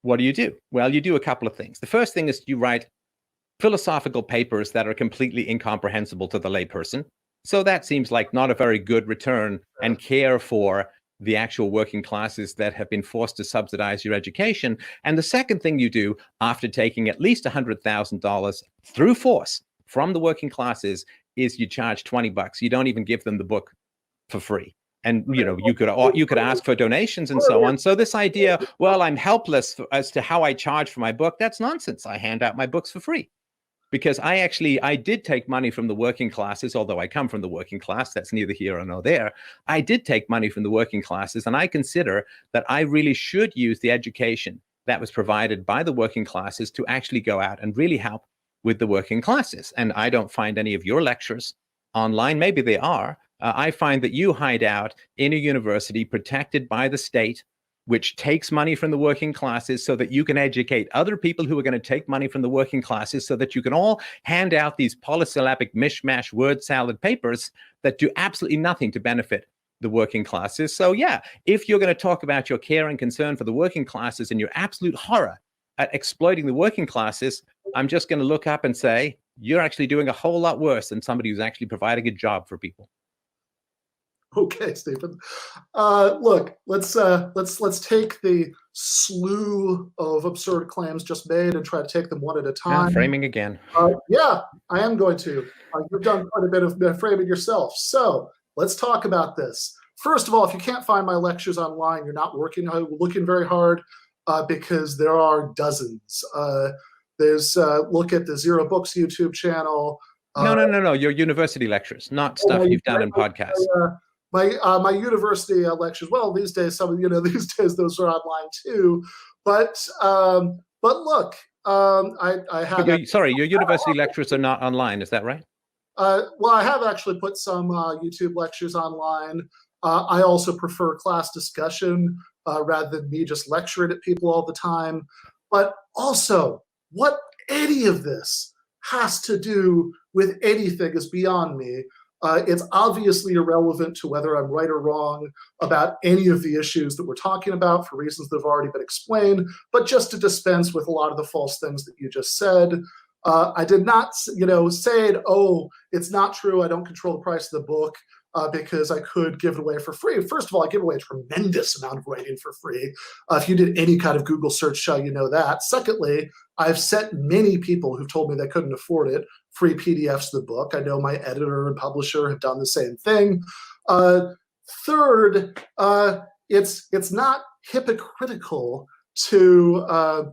what do? Well, you do a couple of things. The first thing is you write philosophical papers that are completely incomprehensible to the layperson. So that seems like not a very good return and care for the actual working classes that have been forced to subsidize your education. And the second thing you do after taking at least $100,000 through force from the working classes is you charge $20. You don't even give them the book for free. And you could ask for donations and so on. So this idea, well, I'm helpless as to how I charge for my book, that's nonsense. I hand out my books for free. Because I did take money from the working classes, although I come from the working class, that's neither here nor there. I did take money from the working classes, and I consider that I really should use the education that was provided by the working classes to actually go out and really help with the working classes. And I don't find any of your lectures online. Maybe they are. I find that you hide out in a university protected by the state, which takes money from the working classes so that you can educate other people who are going to take money from the working classes so that you can all hand out these polysyllabic mishmash word salad papers that do absolutely nothing to benefit the working classes. So yeah, if you're going to talk about your care and concern for the working classes and your absolute horror at exploiting the working classes, I'm just going to look up and say, you're actually doing a whole lot worse than somebody who's actually providing a job for people. Okay, Stephen. Look, let's take the slew of absurd claims just made and try to take them one at a time. Yeah, framing again. Yeah, I am going to. You've done quite a bit of framing yourself. So let's talk about this. First of all, if you can't find my lectures online, you're not looking very hard because there are dozens. There's look at the Zero Books YouTube channel. No. Your university lectures, not stuff you've done in podcasts. My university lectures. Well, these days those are online too. But look, I have. Your university lectures are not online. Is that right? Well, I have actually put some YouTube lectures online. I also prefer class discussion rather than me just lecturing at people all the time. But also, what any of this has to do with anything is beyond me. It's obviously irrelevant to whether I'm right or wrong about any of the issues that we're talking about for reasons that have already been explained, but just to dispense with a lot of the false things that you just said. I did not, say, oh, it's not true, I don't control the price of the book because I could give it away for free. First of all, I give away a tremendous amount of writing for free. If you did any kind of Google search, you know that. Secondly, I've sent many people who've told me they couldn't afford it free PDFs of the book. I know my editor and publisher have done the same thing. Third, it's not hypocritical to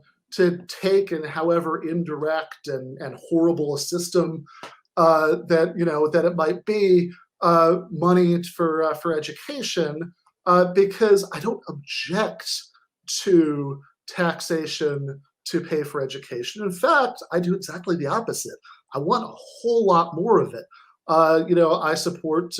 take, and however indirect and horrible a system that it might be, money for education, because I don't object to taxation to pay for education. In fact, I do exactly the opposite. I want a whole lot more of it. I support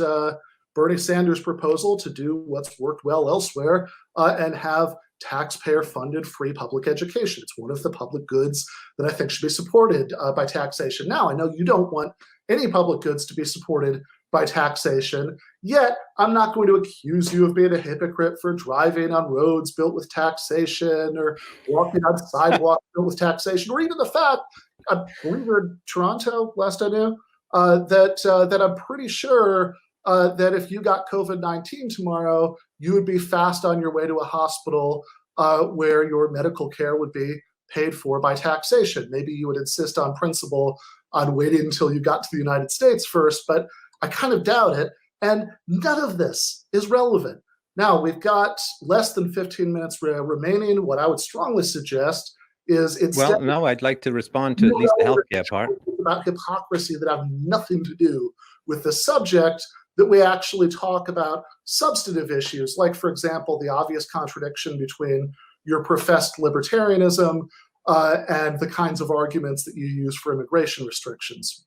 Bernie Sanders' proposal to do what's worked well elsewhere and have taxpayer-funded free public education. It's one of the public goods that I think should be supported by taxation. Now, I know you don't want any public goods to be supported by taxation, yet I'm not going to accuse you of being a hypocrite for driving on roads built with taxation or walking on sidewalks built with taxation, or even the fact, I believe you're in Toronto, last I knew, that I'm pretty sure that if you got COVID-19 tomorrow, you would be fast on your way to a hospital where your medical care would be paid for by taxation. Maybe you would insist on principle on waiting until you got to the United States first, but I kind of doubt it. And none of this is relevant. Now, we've got less than 15 minutes remaining. What I would strongly suggest is instead— Well, no, I'd like to respond to at least the healthcare part. About hypocrisy that have nothing to do with the subject, that we actually talk about substantive issues, like, for example, the obvious contradiction between your professed libertarianism and the kinds of arguments that you use for immigration restrictions.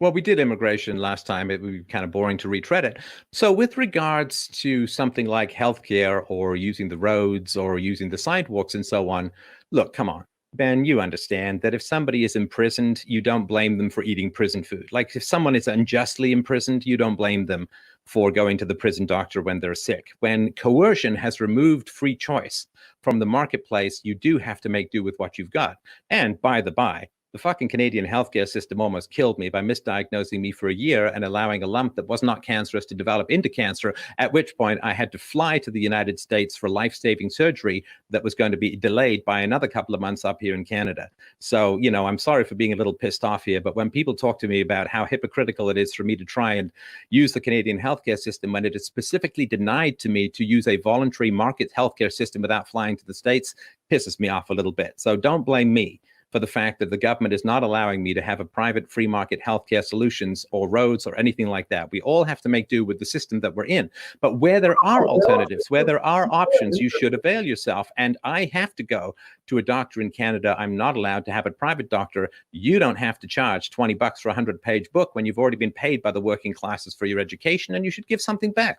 Well, we did immigration last time. It would be kind of boring to retread it. So with regards to something like healthcare or using the roads or using the sidewalks and so on, look, come on. Ben, you understand that if somebody is imprisoned, you don't blame them for eating prison food. Like if someone is unjustly imprisoned, you don't blame them for going to the prison doctor when they're sick. When coercion has removed free choice from the marketplace, you do have to make do with what you've got. And by the by, the fucking Canadian healthcare system almost killed me by misdiagnosing me for a year and allowing a lump that was not cancerous to develop into cancer, at which point I had to fly to the United States for life-saving surgery that was going to be delayed by another couple of months up here in Canada. So, I'm sorry for being a little pissed off here, but when people talk to me about how hypocritical it is for me to try and use the Canadian healthcare system when it is specifically denied to me to use a voluntary market healthcare system without flying to the States, pisses me off a little bit. So don't blame me for the fact that the government is not allowing me to have a private free market healthcare solutions or roads or anything like that. We all have to make do with the system that we're in. But where there are alternatives, where there are options, you should avail yourself. And I have to go to a doctor in Canada. I'm not allowed to have a private doctor. You don't have to charge $20 for a 100-page book when you've already been paid by the working classes for your education, and you should give something back.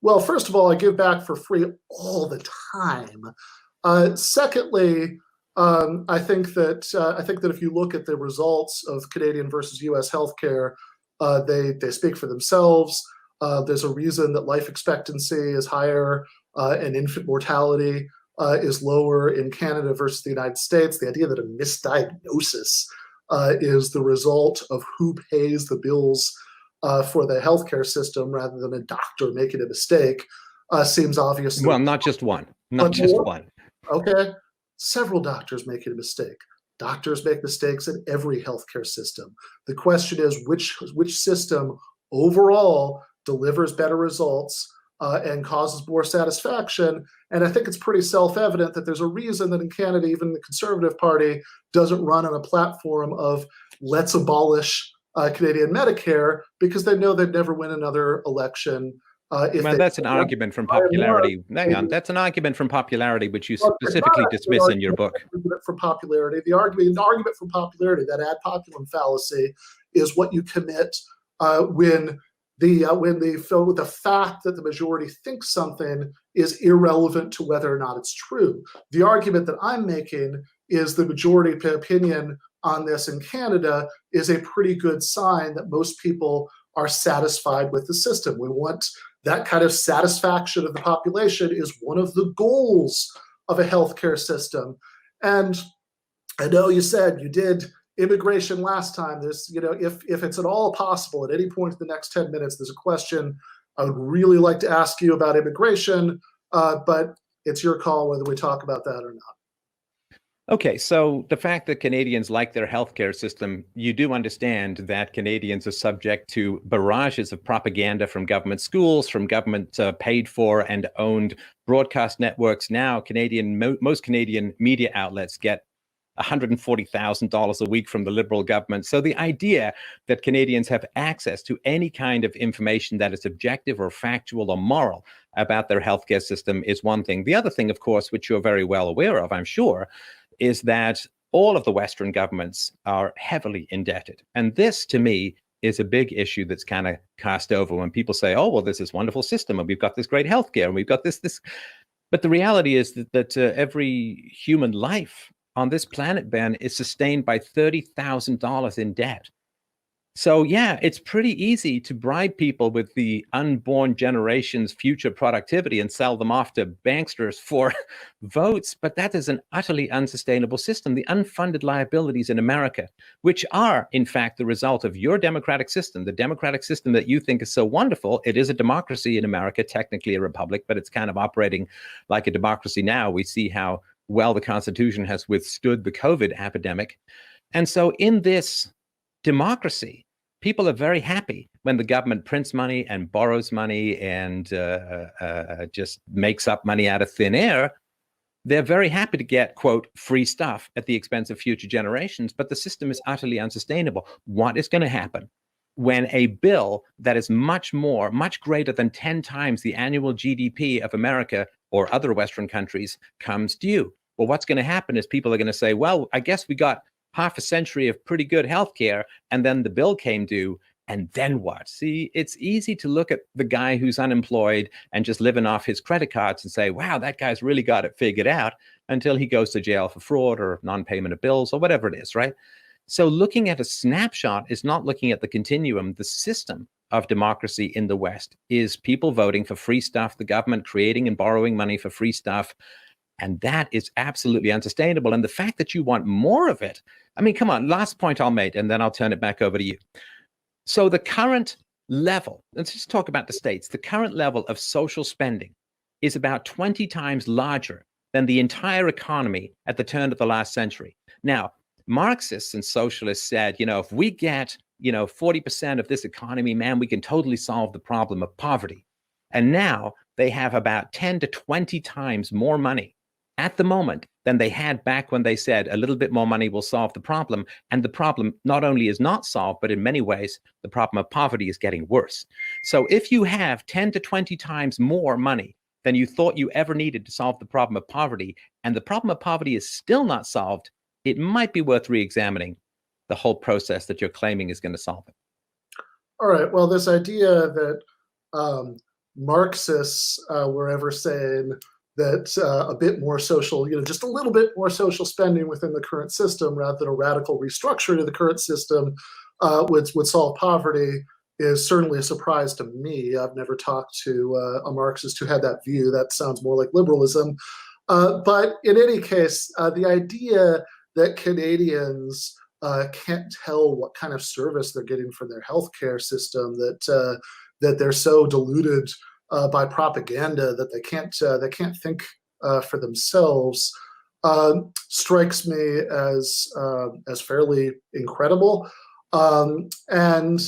Well, first of all, I give back for free all the time. Secondly, I think that if you look at the results of Canadian versus U.S. healthcare, they speak for themselves. There's a reason that life expectancy is higher and infant mortality is lower in Canada versus the United States. The idea that a misdiagnosis is the result of who pays the bills for the healthcare system rather than a doctor making a mistake seems obvious. Well, not just one. Not just one. Okay. Several doctors making a mistake. Doctors make mistakes in every healthcare system. The question is which system overall delivers better results and causes more satisfaction. And I think it's pretty self-evident that there's a reason that in Canada, even the Conservative Party doesn't run on a platform of let's abolish Canadian Medicare, because they know they'd never win another election. That's an argument from popularity. Hang on, that's an argument from popularity, which you specifically dismiss in your book. From popularity, the argument from popularity, that ad populum fallacy, is what you commit when the fact that the majority thinks something is irrelevant to whether or not it's true. The argument that I'm making is the majority opinion on this in Canada is a pretty good sign that most people are satisfied with the system. We want that kind of satisfaction of the population is one of the goals of a healthcare system. And I know you said you did immigration last time. There's, if it's at all possible at any point in the next 10 minutes, there's a question I would really like to ask you about immigration, but it's your call whether we talk about that or not. Okay, so the fact that Canadians like their healthcare system, you do understand that Canadians are subject to barrages of propaganda from government schools, from government paid for and owned broadcast networks. Now, most Canadian media outlets get $140,000 a week from the Liberal government. So the idea that Canadians have access to any kind of information that is objective or factual or moral about their healthcare system is one thing. The other thing, of course, which you're very well aware of, I'm sure, is that all of the Western governments are heavily indebted. And this, to me, is a big issue that's kind of cast over when people say, oh, well, this is wonderful system, and we've got this great healthcare, and we've got this. But the reality is that every human life on this planet, Ben, is sustained by $30,000 in debt. So yeah, it's pretty easy to bribe people with the unborn generation's future productivity and sell them off to banksters for votes, but that is an utterly unsustainable system. The unfunded liabilities in America, which are in fact the result of your democratic system, the democratic system that you think is so wonderful. It is a democracy in America, technically a republic, but it's kind of operating like a democracy now. We see how well the Constitution has withstood the COVID epidemic. And so in this democracy, people are very happy when the government prints money and borrows money and just makes up money out of thin air. They're very happy to get, quote, free stuff at the expense of future generations, but the system is utterly unsustainable. What is going to happen when a bill that is much greater than 10 times the annual GDP of America or other Western countries comes due? Well, what's going to happen is people are going to say, well, I guess we got half a century of pretty good healthcare, and then the bill came due, and then what? See, it's easy to look at the guy who's unemployed and just living off his credit cards and say, wow, that guy's really got it figured out, until he goes to jail for fraud or non-payment of bills or whatever it is, right? So looking at a snapshot is not looking at the continuum. The system of democracy in the West is people voting for free stuff, the government creating and borrowing money for free stuff. And that is absolutely unsustainable. And the fact that you want more of it, I mean, come on, last point I'll make, and then I'll turn it back over to you. So the current level, let's just talk about the states. The current level of social spending is about 20 times larger than the entire economy at the turn of the last century. Now, Marxists and socialists said, if we get, 40% of this economy, man, we can totally solve the problem of poverty. And now they have about 10 to 20 times more money at the moment than they had back when they said a little bit more money will solve the problem. And the problem not only is not solved, but in many ways, the problem of poverty is getting worse. So if you have 10 to 20 times more money than you thought you ever needed to solve the problem of poverty, and the problem of poverty is still not solved, it might be worth re-examining the whole process that you're claiming is going to solve it. All right. Well, this idea that Marxists were ever saying that a bit more social, just a little bit more social spending within the current system rather than a radical restructuring of the current system would solve poverty is certainly a surprise to me. I've never talked to a Marxist who had that view. That sounds more like liberalism. But in any case, the idea that Canadians can't tell what kind of service they're getting from their healthcare system, that they're so deluded by propaganda that they can't think for themselves, strikes me as fairly incredible. And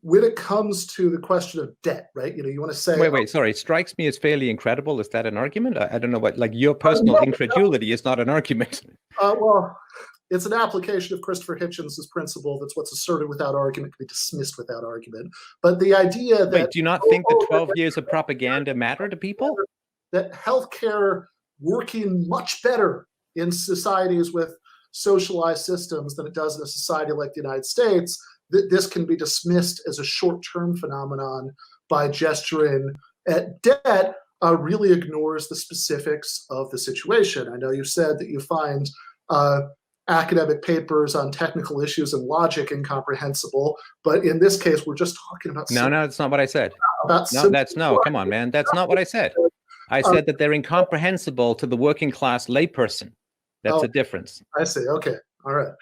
when it comes to the question of debt, right? You want to say, wait, sorry, strikes me as fairly incredible. Is that an argument? I don't know what, like your personal incredulity is not an argument. Well, it's an application of Christopher Hitchens' principle that's what's asserted without argument can be dismissed without argument. But the idea that— Wait, do you not think that 12 years of propaganda matter to people? That healthcare working much better in societies with socialized systems than it does in a society like the United States, this can be dismissed as a short-term phenomenon by gesturing at debt really ignores the specifics of the situation. I know you said that you find academic papers on technical issues and logic incomprehensible, but in this case, we're just talking about no, that's not what I said. Come on, man, that's not what I said. I said that they're incomprehensible to the working class layperson. That's a difference. I see. Okay. All right.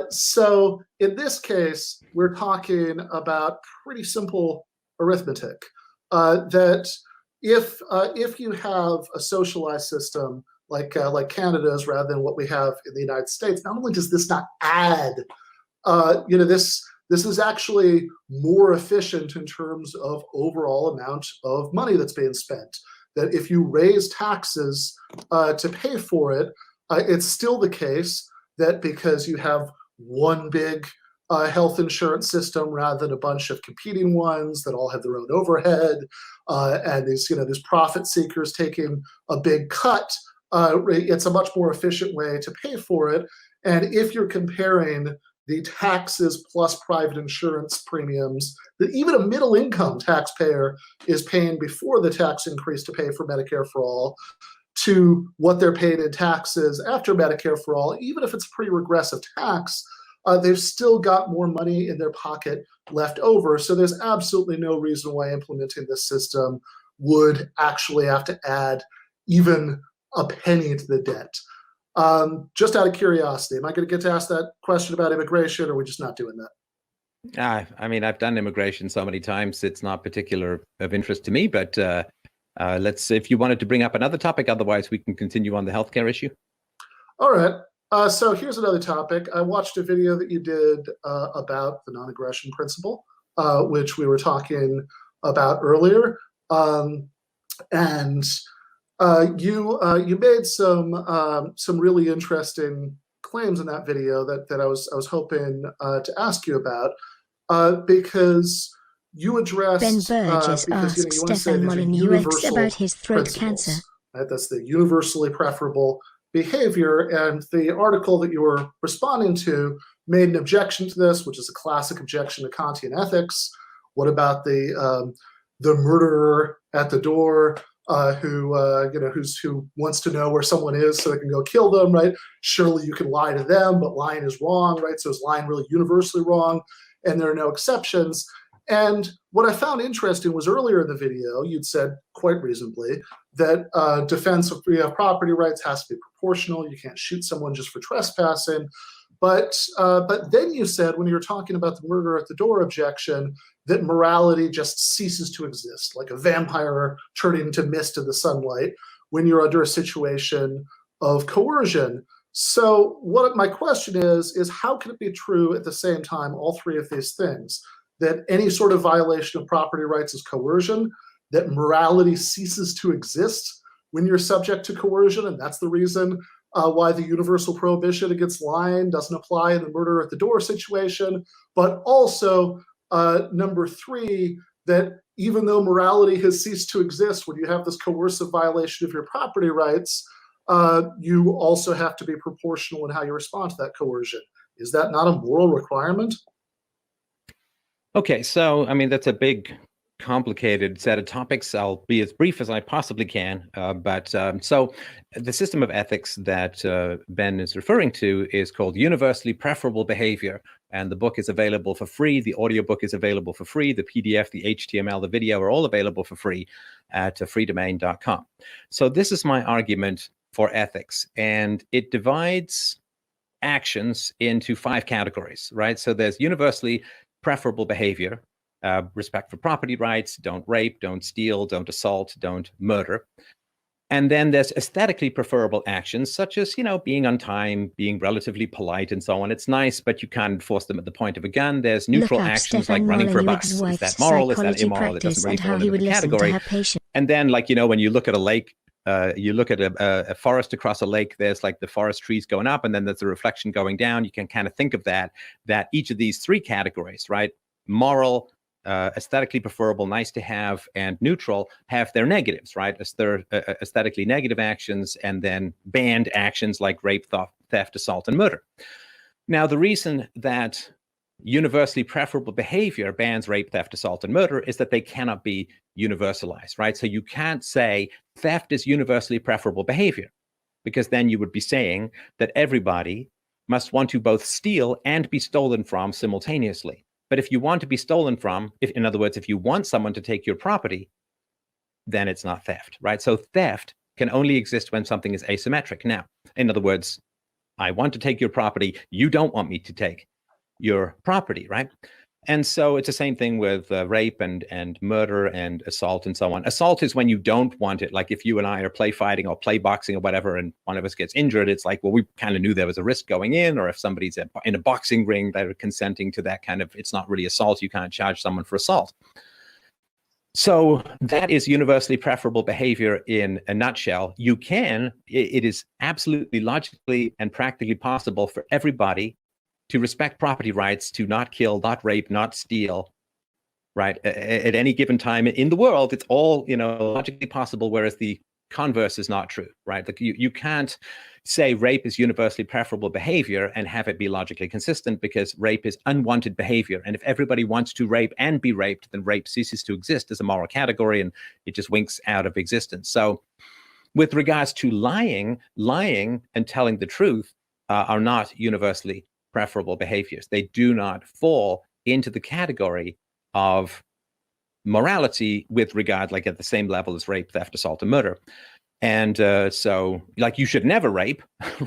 So in this case, we're talking about pretty simple arithmetic. That if you have a socialized system like Canada's rather than what we have in the United States, not only does this not add, this is actually more efficient in terms of overall amount of money that's being spent. That if you raise taxes to pay for it, it's still the case that because you have one big health insurance system rather than a bunch of competing ones that all have their own overhead, and these profit seekers taking a big cut, it's a much more efficient way to pay for it. And if you're comparing the taxes plus private insurance premiums that even a middle income taxpayer is paying before the tax increase to pay for Medicare for All to what they're paying in taxes after Medicare for All, even if it's a pretty regressive tax, they've still got more money in their pocket left over. So there's absolutely no reason why implementing this system would actually have to add even a penny to the debt. Just out of curiosity, am I going to get to ask that question about immigration, or are we just not doing that? I mean, I've done immigration so many times, it's not particular of interest to me, but let's, if you wanted to bring up another topic, otherwise we can continue on the healthcare issue. All right. So here's another topic. I watched a video that you did about the non-aggression principle, which we were talking about earlier. And you made some really interesting claims in that video that I was hoping to ask you about, because you addressed Ben Burgis asks Stefan Molyneux about his throat cancer. Right? That's the universally preferable behavior, and the article that you were responding to made an objection to this, which is a classic objection to Kantian ethics. What about the murderer at the door who wants to know where someone is so they can go kill them, right? Surely you can lie to them, but lying is wrong, right? So is lying really universally wrong? And there are no exceptions. And what I found interesting was earlier in the video, you'd said quite reasonably that defense of property rights has to be proportional. You can't shoot someone just for trespassing. But then you said, when you were talking about the murder at the door objection, that morality just ceases to exist, like a vampire turning to mist in the sunlight when you're under a situation of coercion. So what my question is how can it be true at the same time, all three of these things? That any sort of violation of property rights is coercion, that morality ceases to exist when you're subject to coercion, and that's the reason why the universal prohibition against lying doesn't apply in the murder at the door situation, but also number three, that even though morality has ceased to exist when you have this coercive violation of your property rights, you also have to be proportional in how you respond to that coercion. Is that not a moral requirement? Okay, so I mean, that's a big, complicated set of topics. I'll be as brief as I possibly can. So the system of ethics that Ben is referring to is called Universally Preferable Behavior, and the book is available for free. The audiobook is available for free. The PDF, the HTML, the video are all available for free at freedomain.com. So this is my argument for ethics, and it divides actions into 5 categories, right? So there's universally preferable behavior, respect for property rights, don't rape, don't steal, don't assault, don't murder. And then there's aesthetically preferable actions, such as, being on time, being relatively polite, and so on. It's nice, but you can't enforce them at the point of a gun. There's neutral actions Stefan like running for a bus. Molyneux' Is that moral? Is that immoral? It doesn't really fall into the category. And then, when you look at a lake, you look at a forest across a lake, there's like the forest trees going up, and then there's a reflection going down. You can kind of think of that each of these 3 categories, right? Moral, aesthetically preferable, nice to have, and neutral have their negatives, right? As they're aesthetically negative actions, and then banned actions like rape, theft, assault, and murder. Now, the reason that universally preferable behavior bans rape, theft, assault, and murder is that they cannot be universalized, right? So you can't say theft is universally preferable behavior, because then you would be saying that everybody must want to both steal and be stolen from simultaneously. But if you want to be stolen from, in other words, if you want someone to take your property, then it's not theft, right? So theft can only exist when something is asymmetric. Now, in other words, I want to take your property, you don't want me to take your property, right? And so it's the same thing with rape and murder and assault and so on. Assault is when you don't want it. Like if you and I are play fighting or play boxing or whatever, and one of us gets injured, it's like, well, we kind of knew there was a risk going in. Or if somebody's in a boxing ring, they're consenting to that kind of, it's not really assault. You can't charge someone for assault. So that is universally preferable behavior in a nutshell. You can, it is absolutely logically and practically possible for everybody to respect property rights, to not kill, not rape, not steal, right? At any given time in the world, it's all, logically possible, whereas the converse is not true, right? Like you can't say rape is universally preferable behavior and have it be logically consistent, because rape is unwanted behavior. And if everybody wants to rape and be raped, then rape ceases to exist as a moral category and it just winks out of existence. So with regards to lying and telling the truth are not universally preferable behaviors. They do not fall into the category of morality with regard, like at the same level as rape, theft, assault, and murder. And so like you should never rape,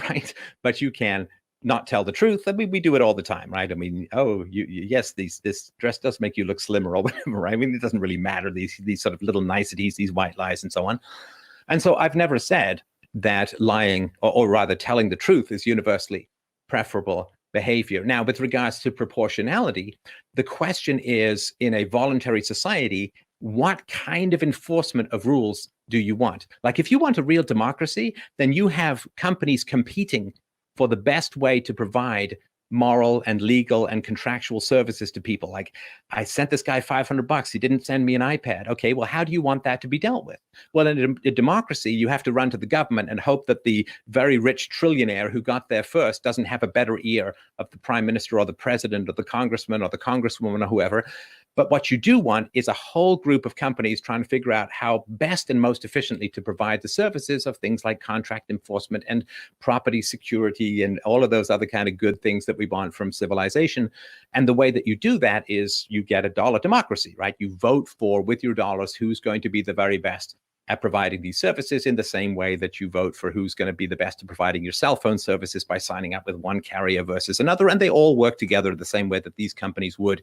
right? But you can not tell the truth. I mean, we do it all the time, right? I mean, yes, this dress does make you look slimmer or whatever, right? I mean, it doesn't really matter, these sort of little niceties, these white lies and so on. And so I've never said that lying, or rather telling the truth, is universally preferable behavior. Now, with regards to proportionality, the question is, in a voluntary society, what kind of enforcement of rules do you want? Like, if you want a real democracy, then you have companies competing for the best way to provide moral and legal and contractual services to people. Like, I sent this guy $500, he didn't send me an iPad. Okay, well, how do you want that to be dealt with? Well, in a democracy, you have to run to the government and hope that the very rich trillionaire who got there first doesn't have a better ear of the prime minister or the president or the congressman or the congresswoman or whoever. But what you do want is a whole group of companies trying to figure out how best and most efficiently to provide the services of things like contract enforcement and property security and all of those other kind of good things that we want from civilization. And the way that you do that is you get a dollar democracy, right? You vote for, with your dollars, who's going to be the very best at providing these services, in the same way that you vote for who's going to be the best at providing your cell phone services by signing up with one carrier versus another. And they all work together the same way that these companies would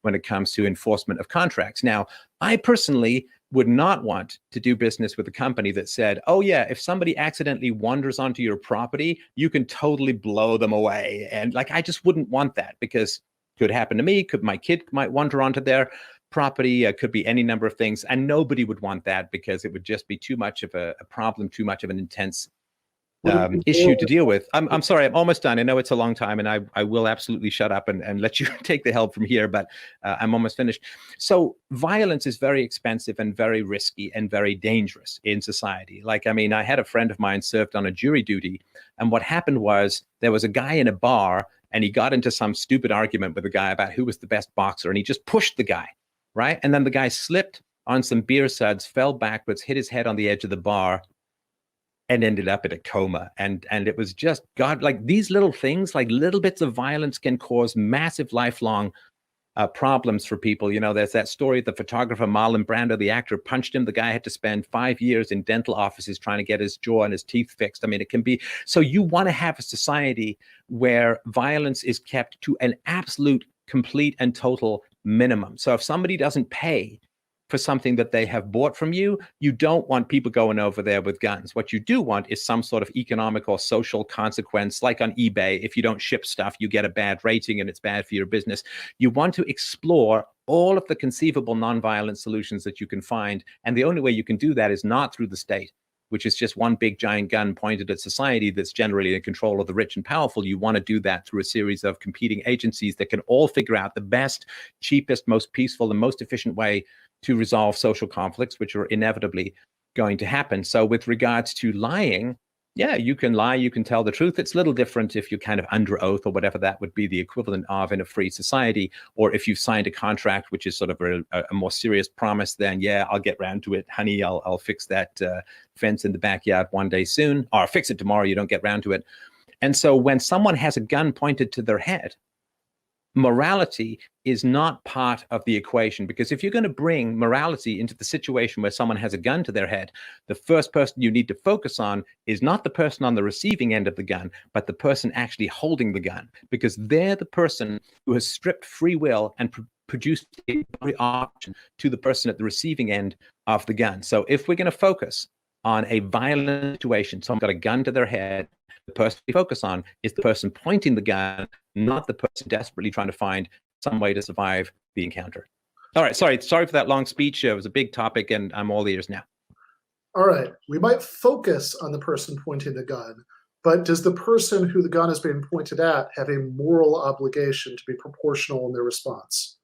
when it comes to enforcement of contracts. Now, I personally would not want to do business with a company that said, oh yeah, if somebody accidentally wanders onto your property, you can totally blow them away. And like, I just wouldn't want that, because it could happen to me. My kid might wander onto their property, could be any number of things, and nobody would want that, because it would just be too much of a problem, too much of an intense issue to deal with. I'm sorry, I'm almost done. I know it's a long time, and I will absolutely shut up and let you take the help from here, but I'm almost finished. So violence is very expensive and very risky and very dangerous in society. Like, I mean, I had a friend of mine served on a jury duty, and what happened was there was a guy in a bar, and he got into some stupid argument with a guy about who was the best boxer, and he just pushed the guy. Right. And then the guy slipped on some beer suds, fell backwards, hit his head on the edge of the bar, and ended up in a coma. And it was just, God, like these little things, like little bits of violence can cause massive lifelong problems for people. You know, there's that story of the photographer Marlon Brando, the actor, punched him. The guy had to spend 5 years in dental offices trying to get his jaw and his teeth fixed. I mean, it can be, so you want to have a society where violence is kept to an absolute, complete and total minimum. So if somebody doesn't pay for something that they have bought from you, you don't want people going over there with guns. What you do want is some sort of economic or social consequence, like on eBay. If you don't ship stuff, you get a bad rating and it's bad for your business. You want to explore all of the conceivable nonviolent solutions that you can find. And the only way you can do that is not through the state, which is just one big giant gun pointed at society that's generally in control of the rich and powerful. You want to do that through a series of competing agencies that can all figure out the best, cheapest, most peaceful, and most efficient way to resolve social conflicts, which are inevitably going to happen. So with regards to lying, Yeah, you can lie, you can tell the truth. It's a little different if you're kind of under oath or whatever that would be the equivalent of in a free society, or if you've signed a contract, which is sort of a more serious promise, then yeah, I'll get round to it, honey, I'll fix that fence in the backyard one day soon, or fix it tomorrow, you don't get round to it. And so when someone has a gun pointed to their head, morality is not part of the equation, because if you're going to bring morality into the situation where someone has a gun to their head, the first person you need to focus on is not the person on the receiving end of the gun, but the person actually holding the gun, because they're the person who has stripped free will and produced a option to the person at the receiving end of the gun. So if we're going to focus on a violent situation, someone's got a gun to their head, the person we focus on is the person pointing the gun, not the person desperately trying to find some way to survive the encounter. All right, sorry for that long speech. It was a big topic, and I'm all ears now. All right, we might focus on the person pointing the gun, but does the person who the gun is being pointed at have a moral obligation to be proportional in their response?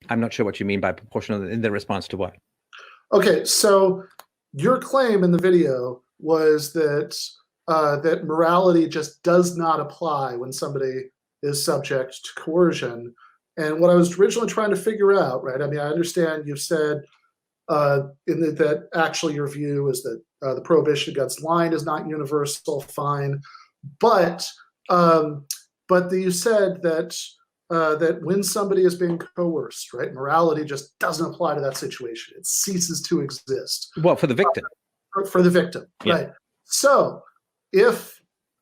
I'm not sure what you mean by proportional in their response to what. Okay, so your claim in the video was that that morality just does not apply when somebody is subject to coercion. And what I was originally trying to figure out, right? I mean, I understand you've said that actually your view is that the prohibition against lying is not universal, fine, but you said that that when somebody is being coerced, right, morality just doesn't apply to that situation. It ceases to exist. Well, for the victim. For the victim, yeah. Right? So, if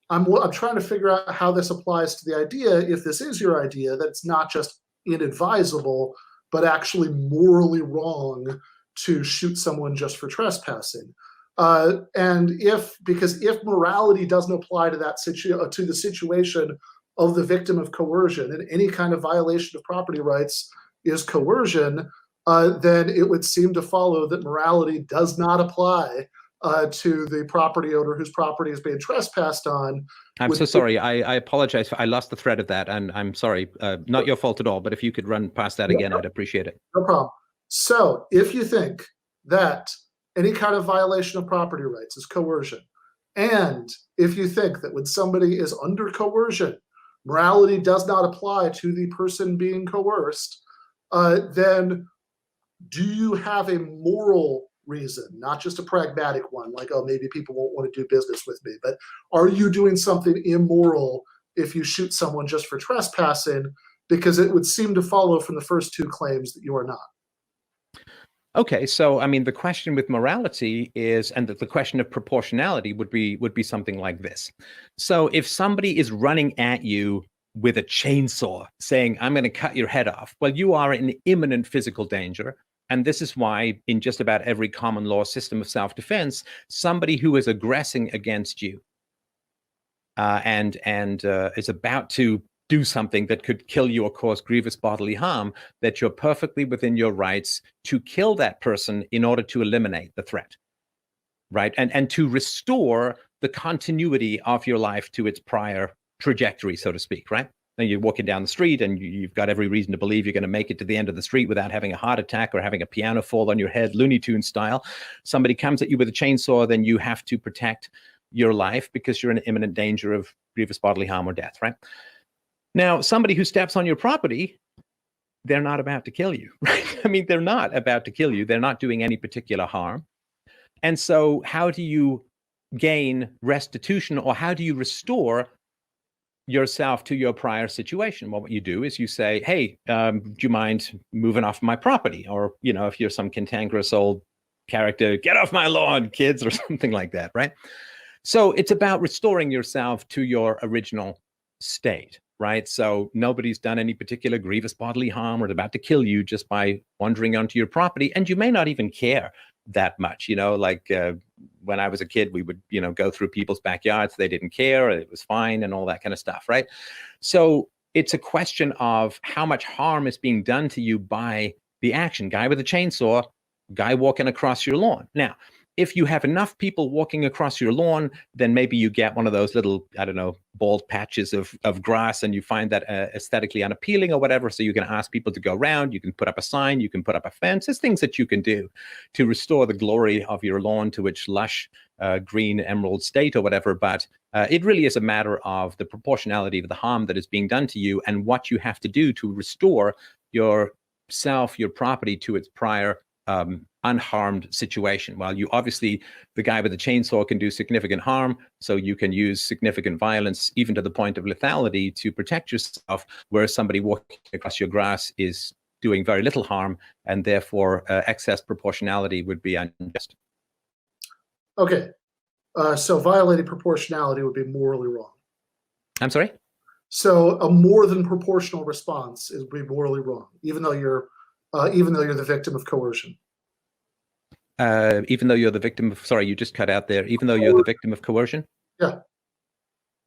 I'm trying to figure out how this applies to the idea, if this is your idea, that it's not just inadvisable, but actually morally wrong to shoot someone just for trespassing. And because if morality doesn't apply to that to the situation of the victim of coercion, and any kind of violation of property rights is coercion, then it would seem to follow that morality does not apply to the property owner whose property is being trespassed on. I'm so sorry. I apologize. I lost the thread of that, and I'm sorry. Not your fault at all, but if you could run past that again, I'd appreciate it. No problem. So if you think that any kind of violation of property rights is coercion, and if you think that when somebody is under coercion, morality does not apply to the person being coerced, then do you have a moral reason, not just a pragmatic one, like, oh, maybe people won't want to do business with me, but are you doing something immoral if you shoot someone just for trespassing? Because it would seem to follow from the first two claims that you are not. Okay, so I mean, the question with morality is, and the question of proportionality would be something like this. So if somebody is running at you with a chainsaw saying, I'm going to cut your head off, well, you are in imminent physical danger. And this is why in just about every common law system of self-defense, somebody who is aggressing against you and is about to do something that could kill you or cause grievous bodily harm, that you're perfectly within your rights to kill that person in order to eliminate the threat, right? And to restore the continuity of your life to its prior trajectory, so to speak, right? Then you're walking down the street and you've got every reason to believe you're going to make it to the end of the street without having a heart attack or having a piano fall on your head, Looney Tunes style. Somebody comes at you with a chainsaw, then you have to protect your life because you're in imminent danger of grievous bodily harm or death, right? Now, somebody who steps on your property, they're not about to kill you, right? I mean, they're not about to kill you. They're not doing any particular harm. And so how do you gain restitution, or how do you restore yourself to your prior situation? Well, what you do is you say, hey, do you mind moving off my property? Or, you know, if you're some cantankerous old character, get off my lawn, kids, or something like that, right? So it's about restoring yourself to your original state, right? So nobody's done any particular grievous bodily harm or is about to kill you just by wandering onto your property. And you may not even care that much, you know, like when I was a kid, we would, you know, go through people's backyards. They didn't care. It was fine and all that kind of stuff, right? So it's a question of how much harm is being done to you by the action. Guy with a chainsaw, guy walking across your lawn. Now, if you have enough people walking across your lawn, then maybe you get one of those little, I don't know, bald patches of grass, and you find that aesthetically unappealing or whatever. So you can ask people to go around. You can put up a sign. You can put up a fence. There's things that you can do to restore the glory of your lawn to its lush green emerald state or whatever. But it really is a matter of the proportionality of the harm that is being done to you and what you have to do to restore yourself, your property to its prior unharmed situation. While you obviously, the guy with the chainsaw can do significant harm, so you can use significant violence, even to the point of lethality, to protect yourself, whereas somebody walking across your grass is doing very little harm, and therefore excess proportionality would be unjust. Okay, so violating proportionality would be morally wrong. I'm sorry? So a more than proportional response would be morally wrong, even though you're the victim of coercion. Even though you're the victim of, sorry, you just cut out there. Even though you're the victim of coercion? Yeah.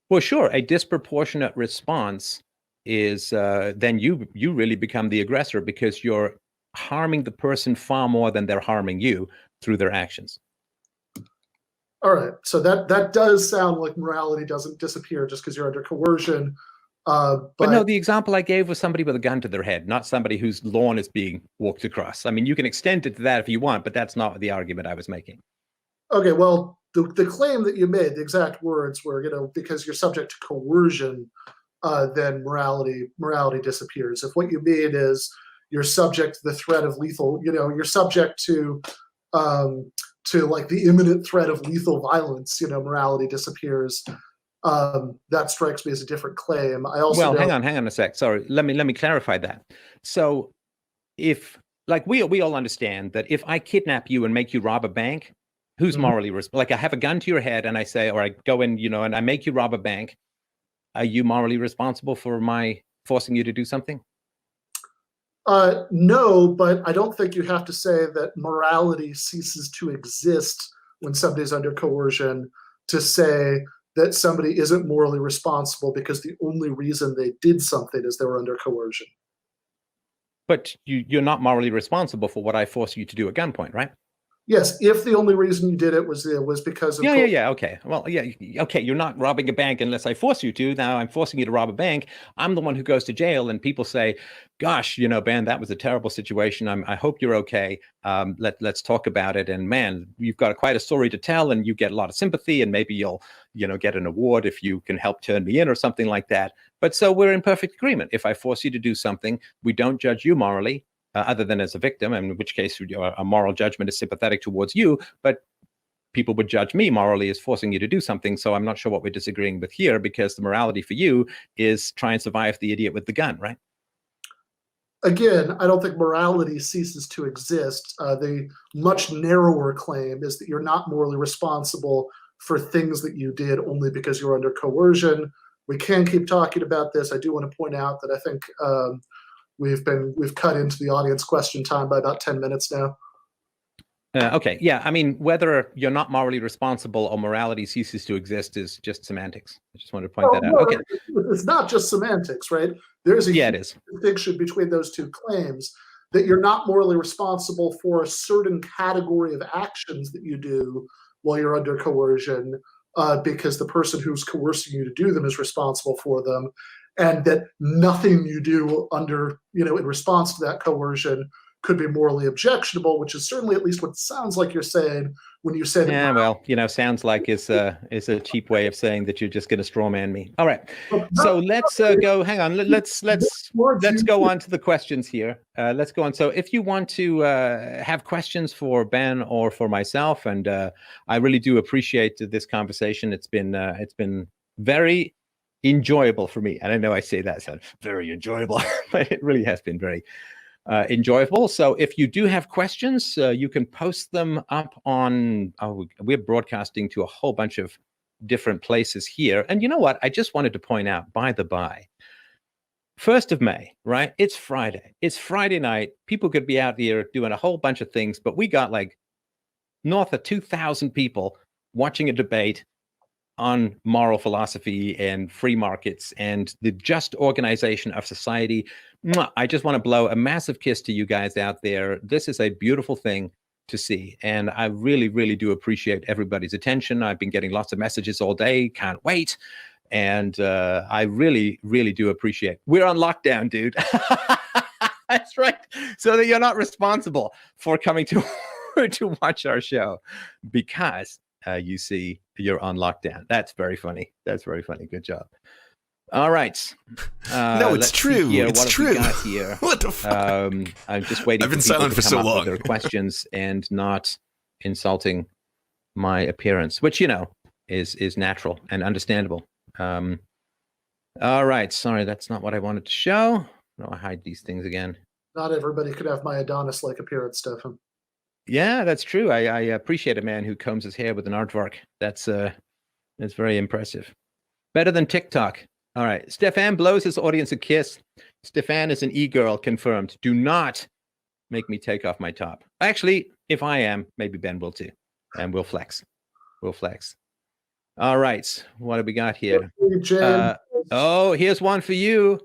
Well, sure. A disproportionate response is then you really become the aggressor, because you're harming the person far more than they're harming you through their actions. All right. So that does sound like morality doesn't disappear just because you're under coercion. But no, the example I gave was somebody with a gun to their head, not somebody whose lawn is being walked across. I mean, you can extend it to that if you want, but that's not the argument I was making. Okay, well, the claim that you made, the exact words were, because you're subject to coercion, then morality disappears. If what you mean is you're subject to the threat of lethal, you're subject to like the imminent threat of lethal violence, morality disappears. That strikes me as a different claim. I also hang on a sec. Sorry, let me clarify that. So, if like we all understand that if I kidnap you and make you rob a bank, who's morally responsible? Like I have a gun to your head and I say, or I go in, and I make you rob a bank. Are you morally responsible for my forcing you to do something? No, but I don't think you have to say that morality ceases to exist when somebody's under coercion to say that somebody isn't morally responsible because the only reason they did something is they were under coercion. But you're not morally responsible for what I force you to do at gunpoint, right? Yes, if the only reason you did it was because of okay. Well, okay. You're not robbing a bank unless I force you to. Now I'm forcing you to rob a bank. I'm the one who goes to jail, and people say, "Gosh, Ben, that was a terrible situation. I hope you're okay. Let's talk about it." And man, you've got quite a story to tell, and you get a lot of sympathy, and maybe you'll get an award if you can help turn me in or something like that. But so we're in perfect agreement. If I force you to do something, we don't judge you morally. Other than as a victim, in which case a moral judgment is sympathetic towards you, but people would judge me morally as forcing you to do something. So I'm not sure what we're disagreeing with here, because the morality for you is try and survive the idiot with the gun, right? Again, I don't think morality ceases to exist. The much narrower claim is that you're not morally responsible for things that you did only because you're under coercion. We can keep talking about this. I do want to point out that I think we've cut into the audience question time by about 10 minutes now. Okay. Yeah. I mean, whether you're not morally responsible or morality ceases to exist is just semantics. I just wanted to point that out. Okay. It's not just semantics, right? There's a distinction between those two claims, that you're not morally responsible for a certain category of actions that you do while you're under coercion, because the person who's coercing you to do them is responsible for them. And that nothing you do under, in response to that coercion could be morally objectionable, which is certainly at least what it sounds like you're saying when you say that. Yeah, well, sounds like is a cheap way of saying that you're just going to strawman me. All right, so let's go. Hang on, let's go on to the questions here. Let's go on. So if you want to have questions for Ben or for myself, and I really do appreciate this conversation. It's been very enjoyable for me. And I know I say that sounds very enjoyable, but it really has been very enjoyable. So if you do have questions, you can post them up on, we're broadcasting to a whole bunch of different places here. And you know what? I just wanted to point out, by the by, 1st of May, right? It's Friday. It's Friday night. People could be out here doing a whole bunch of things, but we got like north of 2,000 people watching a debate on moral philosophy and free markets and the just organization of society. I just want to blow a massive kiss to you guys out there. This is a beautiful thing to see. And I really, really do appreciate everybody's attention. I've been getting lots of messages all day. Can't wait. And I really, really do appreciate it. We're on lockdown, dude. That's right. So that you're not responsible for coming to to watch our show because you see you're on lockdown. That's very funny. That's very funny. Good job. All right. No, it's true. It's true. Here? What the fuck? I'm just waiting. I've been silent for so long. With their questions and not insulting my appearance, which, you know, is natural and understandable. All right. Sorry, that's not what I wanted to show. I'll hide these things again. Not everybody could have my Adonis-like appearance, Stefan. Yeah, that's true. I appreciate a man who combs his hair with an aardvark. That's very impressive. Better than TikTok. All right. Stefan blows his audience a kiss. Stefan is an e-girl, confirmed. Do not make me take off my top. Actually, if I am, maybe Ben will too. And we'll flex. We'll flex. All right. What do we got here? Oh, here's one for you.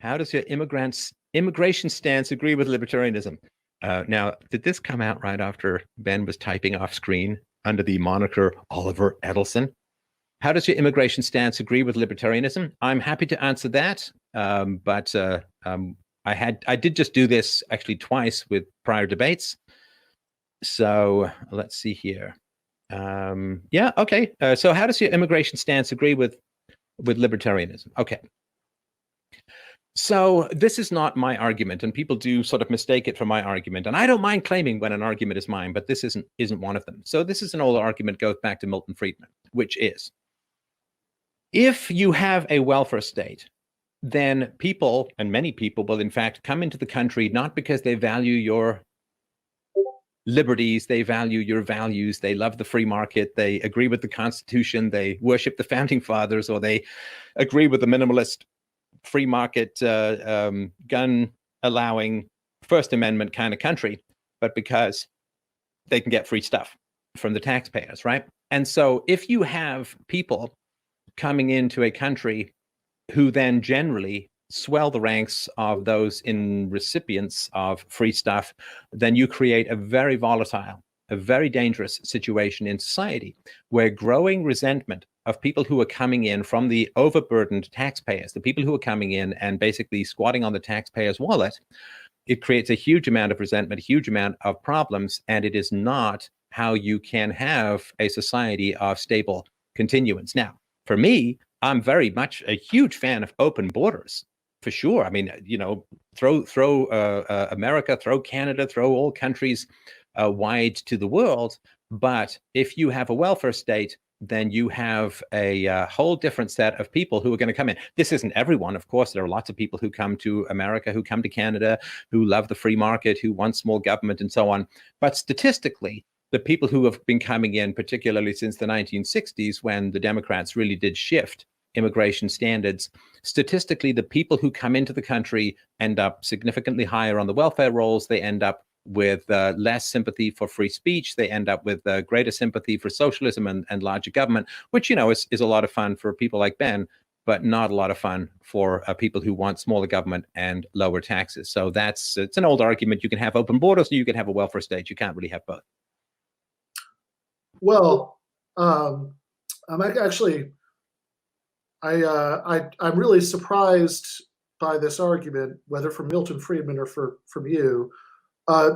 How does your immigration stance agree with libertarianism? Now, did this come out right after Ben was typing off screen under the moniker Oliver Edelson? How does your immigration stance agree with libertarianism? I'm happy to answer that, but I did just do this actually twice with prior debates. So let's see here. Yeah, okay. So how does your immigration stance agree with libertarianism? Okay. So this is not my argument, and people do sort of mistake it for my argument. And I don't mind claiming when an argument is mine, but this isn't one of them. So this is an old argument, goes back to Milton Friedman, which is, if you have a welfare state, then people, and many people, will in fact come into the country not because they value your liberties, they value your values, they love the free market, they agree with the Constitution, they worship the founding fathers, or they agree with the minimalist free market, gun allowing First Amendment kind of country, but because they can get free stuff from the taxpayers, right? And so if you have people coming into a country who then generally swell the ranks of those in recipients of free stuff, then you create a very volatile, a very dangerous situation in society where growing resentment of people who are coming in from the overburdened taxpayers, the people who are coming in and basically squatting on the taxpayer's wallet, it creates a huge amount of resentment, a huge amount of problems, and it is not how you can have a society of stable continuance. Now, for me, I'm very much a huge fan of open borders, for sure. I mean, you know, throw America, throw Canada, throw all countries wide to the world. But if you have a welfare state, then you have a whole different set of people who are going to come in. This isn't everyone, of course. There are lots of people who come to America, who come to Canada, who love the free market, who want small government and so on. But statistically, the people who have been coming in, particularly since the 1960s, when the Democrats really did shift immigration standards, statistically, the people who come into the country end up significantly higher on the welfare rolls. They end up with less sympathy for free speech. They end up with greater sympathy for socialism and larger government, which, you know, is a lot of fun for people like Ben, but not a lot of fun for people who want smaller government and lower taxes. So it's an old argument. You can have open borders, or you can have a welfare state. You can't really have both. Well, I'm really surprised by this argument, whether from Milton Friedman or from you.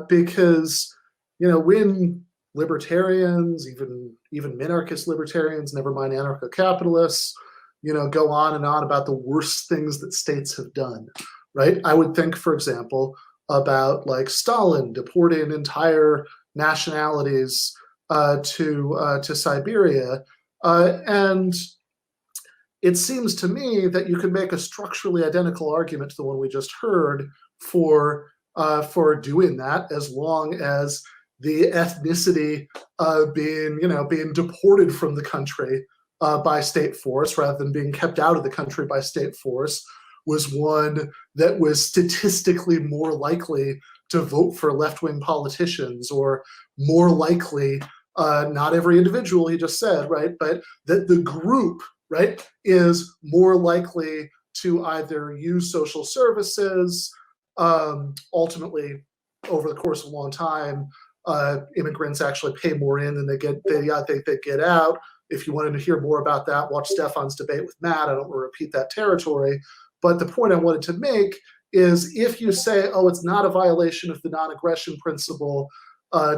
Because, you know, when libertarians, even minarchist libertarians, never mind anarcho-capitalists, you know, go on and on about the worst things that states have done, right? I would think, for example, about like Stalin deporting entire nationalities to Siberia, and it seems to me that you could make a structurally identical argument to the one we just heard for doing that, as long as the ethnicity being deported from the country by state force rather than being kept out of the country by state force was one that was statistically more likely to vote for left-wing politicians, or more likely, not every individual, he just said, right, but that the group, right, is more likely to either use social services, ultimately, over the course of a long time, immigrants actually pay more in than they get out. If you wanted to hear more about that, watch Stefan's debate with Matt. I don't want to repeat that territory. But the point I wanted to make is if you say, oh, it's not a violation of the non-aggression principle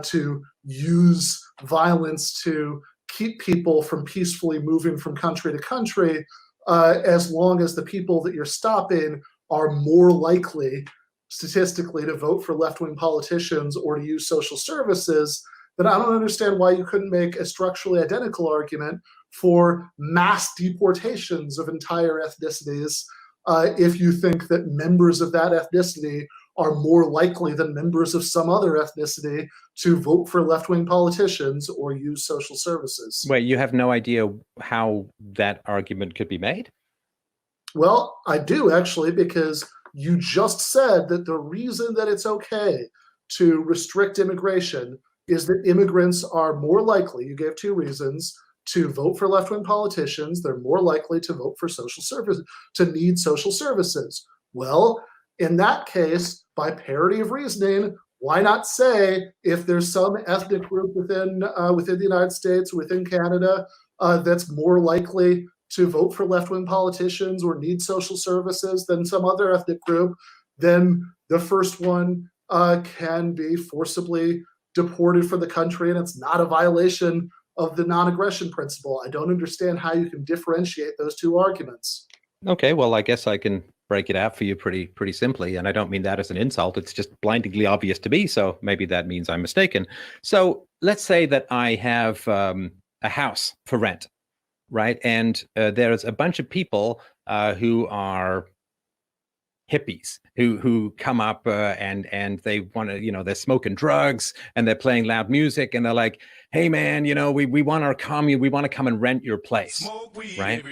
to use violence to keep people from peacefully moving from country to country, as long as the people that you're stopping are more likely statistically to vote for left-wing politicians or to use social services, then I don't understand why you couldn't make a structurally identical argument for mass deportations of entire ethnicities if you think that members of that ethnicity are more likely than members of some other ethnicity to vote for left-wing politicians or use social services. Wait, you have no idea how that argument could be made? Well, I do actually, because you just said that the reason that it's okay to restrict immigration is that immigrants are more likely, you gave two reasons, to vote for left-wing politicians. They're more likely to vote for social services, to need social services. Well, in that case, by parity of reasoning, why not say if there's some ethnic group within the United States, within Canada, that's more likely to vote for left-wing politicians or need social services than some other ethnic group, then the first one can be forcibly deported from the country, and it's not a violation of the non-aggression principle. I don't understand how you can differentiate those two arguments. Okay, well, I guess I can break it out for you pretty simply, and I don't mean that as an insult. It's just blindingly obvious to me, so maybe that means I'm mistaken. So let's say that I have a house for rent, right? And there's a bunch of people who are hippies who come up and they want to, they're smoking drugs and they're playing loud music and they're like, hey man, we want our commune, we want to come and rent your place, right?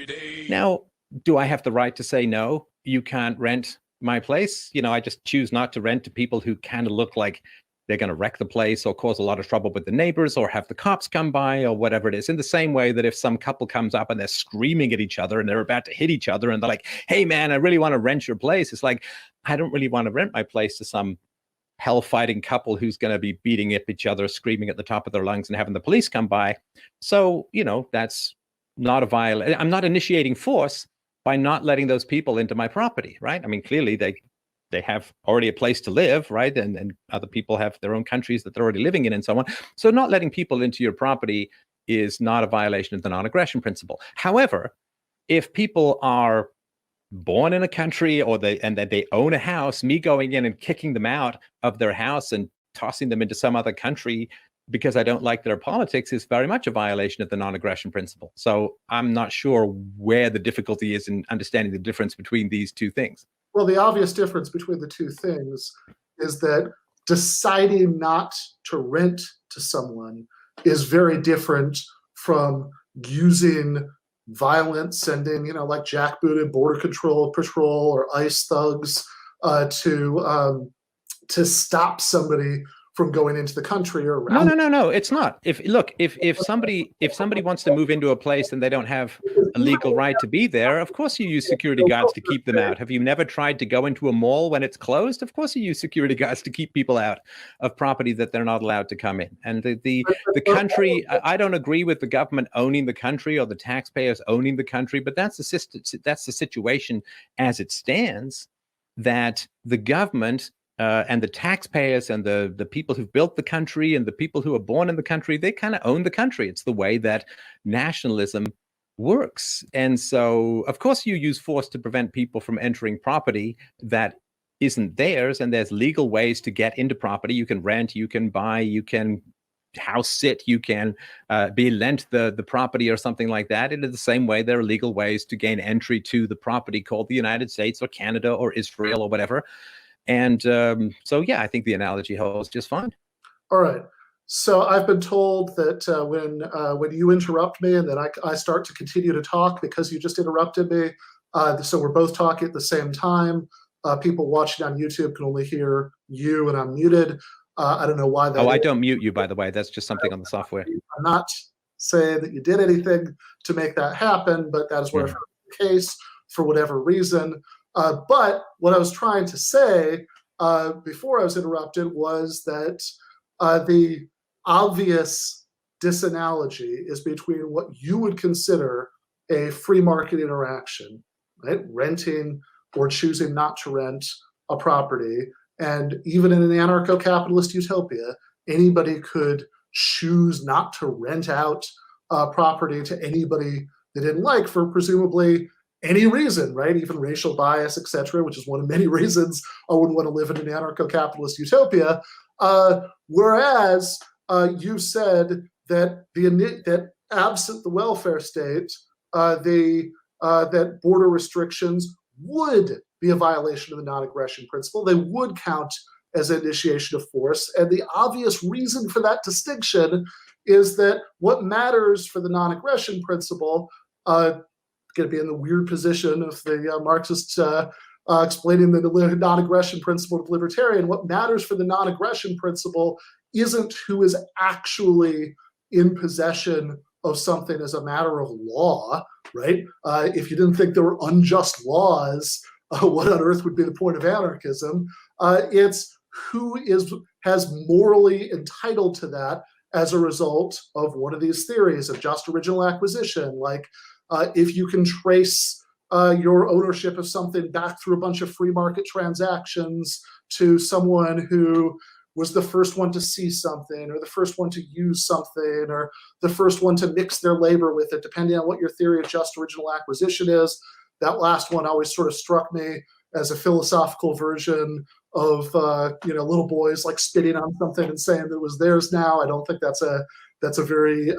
Now, do I have the right to say, no, you can't rent my place? I just choose not to rent to people who kind of look like they're going to wreck the place or cause a lot of trouble with the neighbors or have the cops come by or whatever it is. In the same way that if some couple comes up and they're screaming at each other and they're about to hit each other and they're like, hey man, I really want to rent your place. It's like, I don't really want to rent my place to some hell-fighting couple who's going to be beating up each other, screaming at the top of their lungs and having the police come by. So, that's not a violation. I'm not initiating force by not letting those people into my property, right? I mean, clearly they have already a place to live, right? And other people have their own countries that they're already living in and so on. So not letting people into your property is not a violation of the non-aggression principle. However, if people are born in a country and that they own a house, me going in and kicking them out of their house and tossing them into some other country because I don't like their politics is very much a violation of the non-aggression principle. So I'm not sure where the difficulty is in understanding the difference between these two things. Well, the obvious difference between the two things is that deciding not to rent to someone is very different from using violence, sending, like jackbooted border control patrol or ICE thugs to stop somebody from going into the country or around. No, it's not. If somebody wants to move into a place and they don't have a legal right to be there, of course you use security guards to keep them out. Have you never tried to go into a mall when it's closed? Of course you use security guards to keep people out of property that they're not allowed to come in. And the country, I don't agree with the government owning the country or the taxpayers owning the country, but that's the situation as it stands, that the government and the taxpayers and the people who've built the country and the people who are born in the country, they kind of own the country. It's the way that nationalism works. And so, of course, you use force to prevent people from entering property that isn't theirs. And there's legal ways to get into property. You can rent, you can buy, you can house sit, you can be lent the property or something like that. And in the same way, there are legal ways to gain entry to the property called the United States or Canada or Israel or whatever. And so, yeah, I think the analogy holds just fine. All right. So I've been told that when you interrupt me and then I start to continue to talk because you just interrupted me, so we're both talking at the same time. People watching on YouTube can only hear you and I'm muted. I don't know why that is. I don't mute you, by the way. That's just something on the software. I'm not saying that you did anything to make that happen, but that is what I've heard the case for whatever reason. But what I was trying to say before I was interrupted was that the obvious disanalogy is between what you would consider a free market interaction, right? Renting or choosing not to rent a property. And even in an anarcho-capitalist utopia, anybody could choose not to rent out property to anybody they didn't like for presumably any reason, right? Even racial bias, etc., which is one of many reasons I wouldn't want to live in an anarcho-capitalist utopia. Whereas you said that absent the welfare state, that border restrictions would be a violation of the non-aggression principle. They would count as an initiation of force. And the obvious reason for that distinction is that what matters for the non-aggression principle, going to be in the weird position of the Marxists explaining the non-aggression principle to the libertarian, what matters for the non-aggression principle isn't who is actually in possession of something as a matter of law, right? If you didn't think there were unjust laws, what on earth would be the point of anarchism? It's who has morally entitled to that as a result of one of these theories of just original acquisition. Like if you can trace your ownership of something back through a bunch of free market transactions to someone who was the first one to see something, or the first one to use something, or the first one to mix their labor with it, depending on what your theory of just original acquisition is. That last one always sort of struck me as a philosophical version of little boys like spitting on something and saying that it was theirs now. I don't think that's a very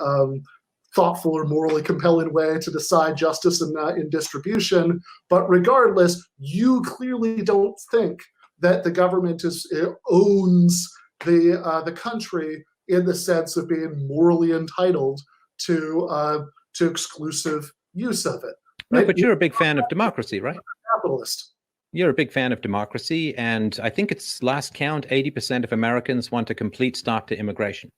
thoughtful or morally compelling way to decide justice in distribution. But regardless, you clearly don't think that the government owns the country in the sense of being morally entitled to exclusive use of it. Right? No, but you're a big fan of democracy, right? Capitalist. You're a big fan of democracy, and I think it's last count, 80% of Americans want a complete stop to immigration.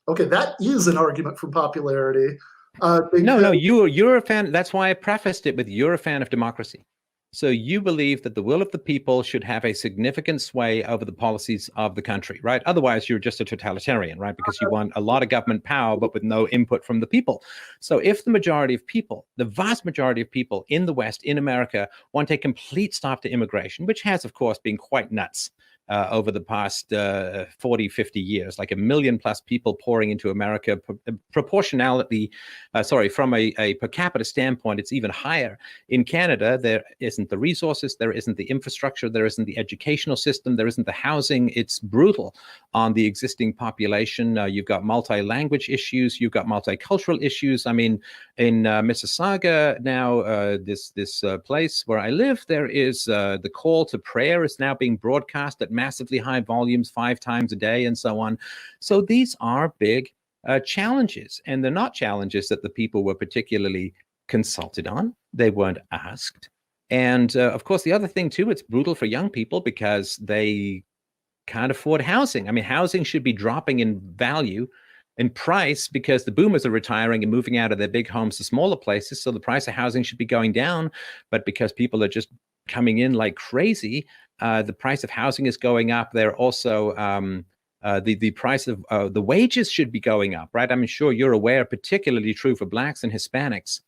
Okay, that is an argument for popularity. No, you're a fan. That's why I prefaced it with you're a fan of democracy. So you believe that the will of the people should have a significant sway over the policies of the country, right? Otherwise, you're just a totalitarian, right? Because you want a lot of government power, but with no input from the people. So if the majority of people, the vast majority of people in the West, in America, want a complete stop to immigration, which has, of course, been quite nuts over the past 40, 50 years, like 1 million plus people pouring into America. Proportionality, from a per capita standpoint, it's even higher. In Canada, there isn't the resources, there isn't the infrastructure, there isn't the educational system, there isn't the housing. It's brutal on the existing population. You've got multi-language issues, you've got multicultural issues. I mean, in Mississauga now, this place where I live, there is the call to prayer is now being broadcast at massively high volumes 5 times a day and so on. So these are big challenges, and they're not challenges that the people were particularly consulted on. They weren't asked. And of course, the other thing too, it's brutal for young people because they can't afford housing. I mean, housing should be dropping in value, in price, because the boomers are retiring and moving out of their big homes to smaller places. So the price of housing should be going down. But because people are just coming in like crazy, the price of housing is going up. They're also the price of the wages should be going up, right? I'm sure you're aware, particularly true for Blacks and Hispanics.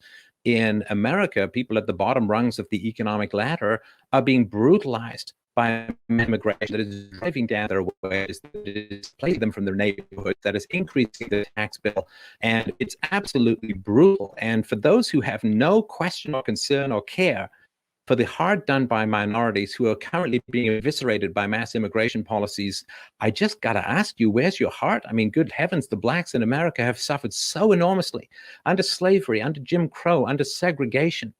In America, people at the bottom rungs of the economic ladder are being brutalized by immigration that is driving down their wages, that is displacing them from their neighborhoods, that is increasing the tax bill. And it's absolutely brutal. And for those who have no question or concern or care for the hard done by minorities who are currently being eviscerated by mass immigration policies, I just got to ask you, where's your heart? I mean, good heavens, the Blacks in America have suffered so enormously under slavery, under Jim Crow, under segregation.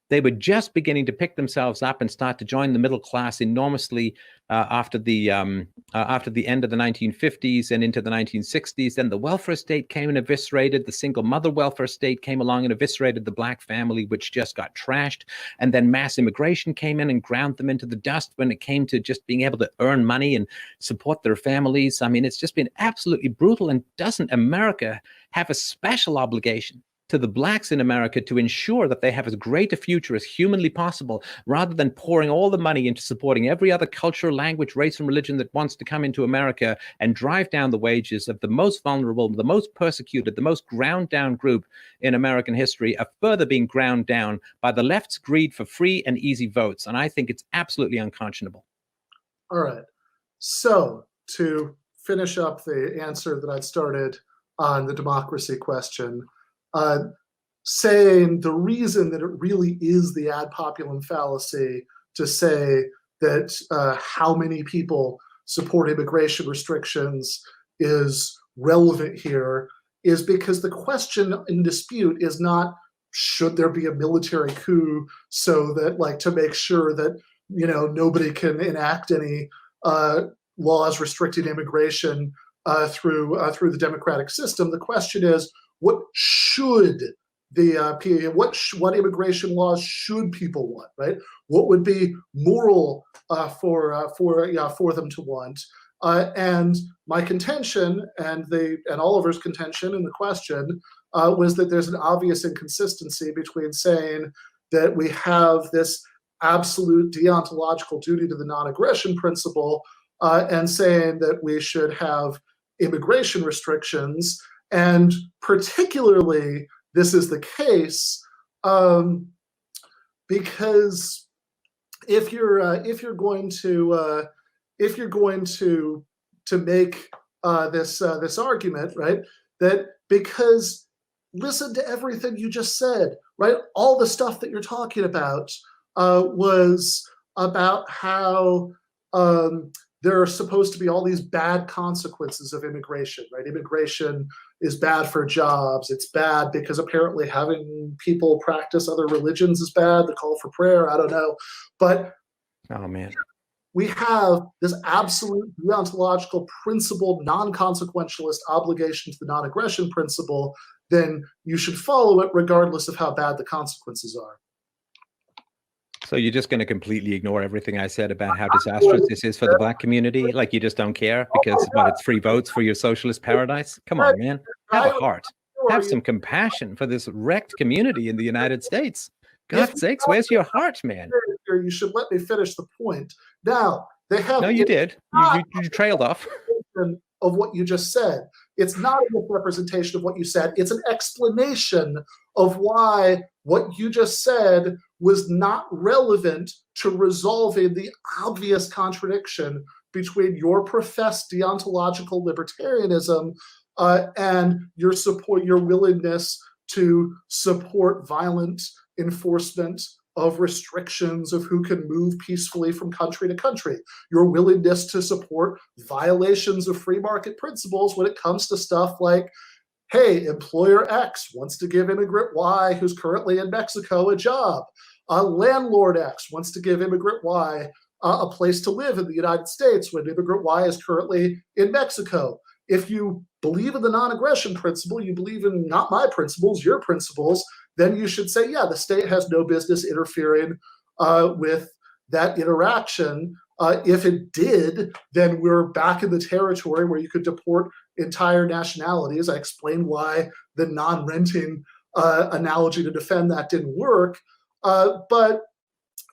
They were just beginning to pick themselves up and start to join the middle class enormously after the end of the 1950s and into the 1960s. Then the welfare state came and eviscerated. The single mother welfare state came along and eviscerated the Black family, which just got trashed. And then mass immigration came in and ground them into the dust when it came to just being able to earn money and support their families. I mean, it's just been absolutely brutal. And doesn't America have a special obligation to the blacks in America to ensure that they have as great a future as humanly possible, rather than pouring all the money into supporting every other culture, language, race, and religion that wants to come into America and drive down the wages of the most vulnerable, the most persecuted, the most ground down group in American history, are further being ground down by the left's greed for free and easy votes. And I think it's absolutely unconscionable. All right. So to finish up the answer that I'd started on the democracy question, saying the reason that it really is the ad populum fallacy to say that how many people support immigration restrictions is relevant here is because the question in dispute is not should there be a military coup so that, like, to make sure that, you know, nobody can enact any laws restricting immigration through the democratic system. The question is, what should the what immigration laws should people want, right? What would be moral for them to want? And my contention and Oliver's contention in the question was that there's an obvious inconsistency between saying that we have this absolute deontological duty to the non-aggression principle and saying that we should have immigration restrictions. And particularly, this is the case because if you're going to make this argument, right, that because listen to everything you just said, right, all the stuff that you're talking about was about how there are supposed to be all these bad consequences of immigration, right? Immigration is bad for jobs. It's bad because apparently having people practice other religions is bad. The call for prayer, I don't know. But oh man, we have this absolute deontological principle, non-consequentialist obligation to the non-aggression principle, then you should follow it regardless of how bad the consequences are. So you're just going to completely ignore everything I said about how disastrous this is for the black community? Like you just don't care because it's free votes for your socialist paradise? Come on, man. Have a heart. Have some compassion for this wrecked community in the United States. God's sakes, where's your heart, man? You should let me finish the point. Now, they have... No, you did. You trailed off. Of what you just said. It's not a misrepresentation of what you said. It's an explanation of why what you just said was not relevant to resolving the obvious contradiction between your professed deontological libertarianism and your willingness to support violent enforcement of restrictions of who can move peacefully from country to country, your willingness to support violations of free market principles when it comes to stuff like, hey, employer X wants to give immigrant Y, who's currently in Mexico, a job. Landlord X wants to give immigrant Y a place to live in the United States when immigrant Y is currently in Mexico. If you believe in the non-aggression principle, you believe in not my principles, your principles, then you should say, yeah, the state has no business interfering with that interaction. If it did, then we're back in the territory where you could deport entire nationalities. I explained why the non-renting analogy to defend that didn't work. But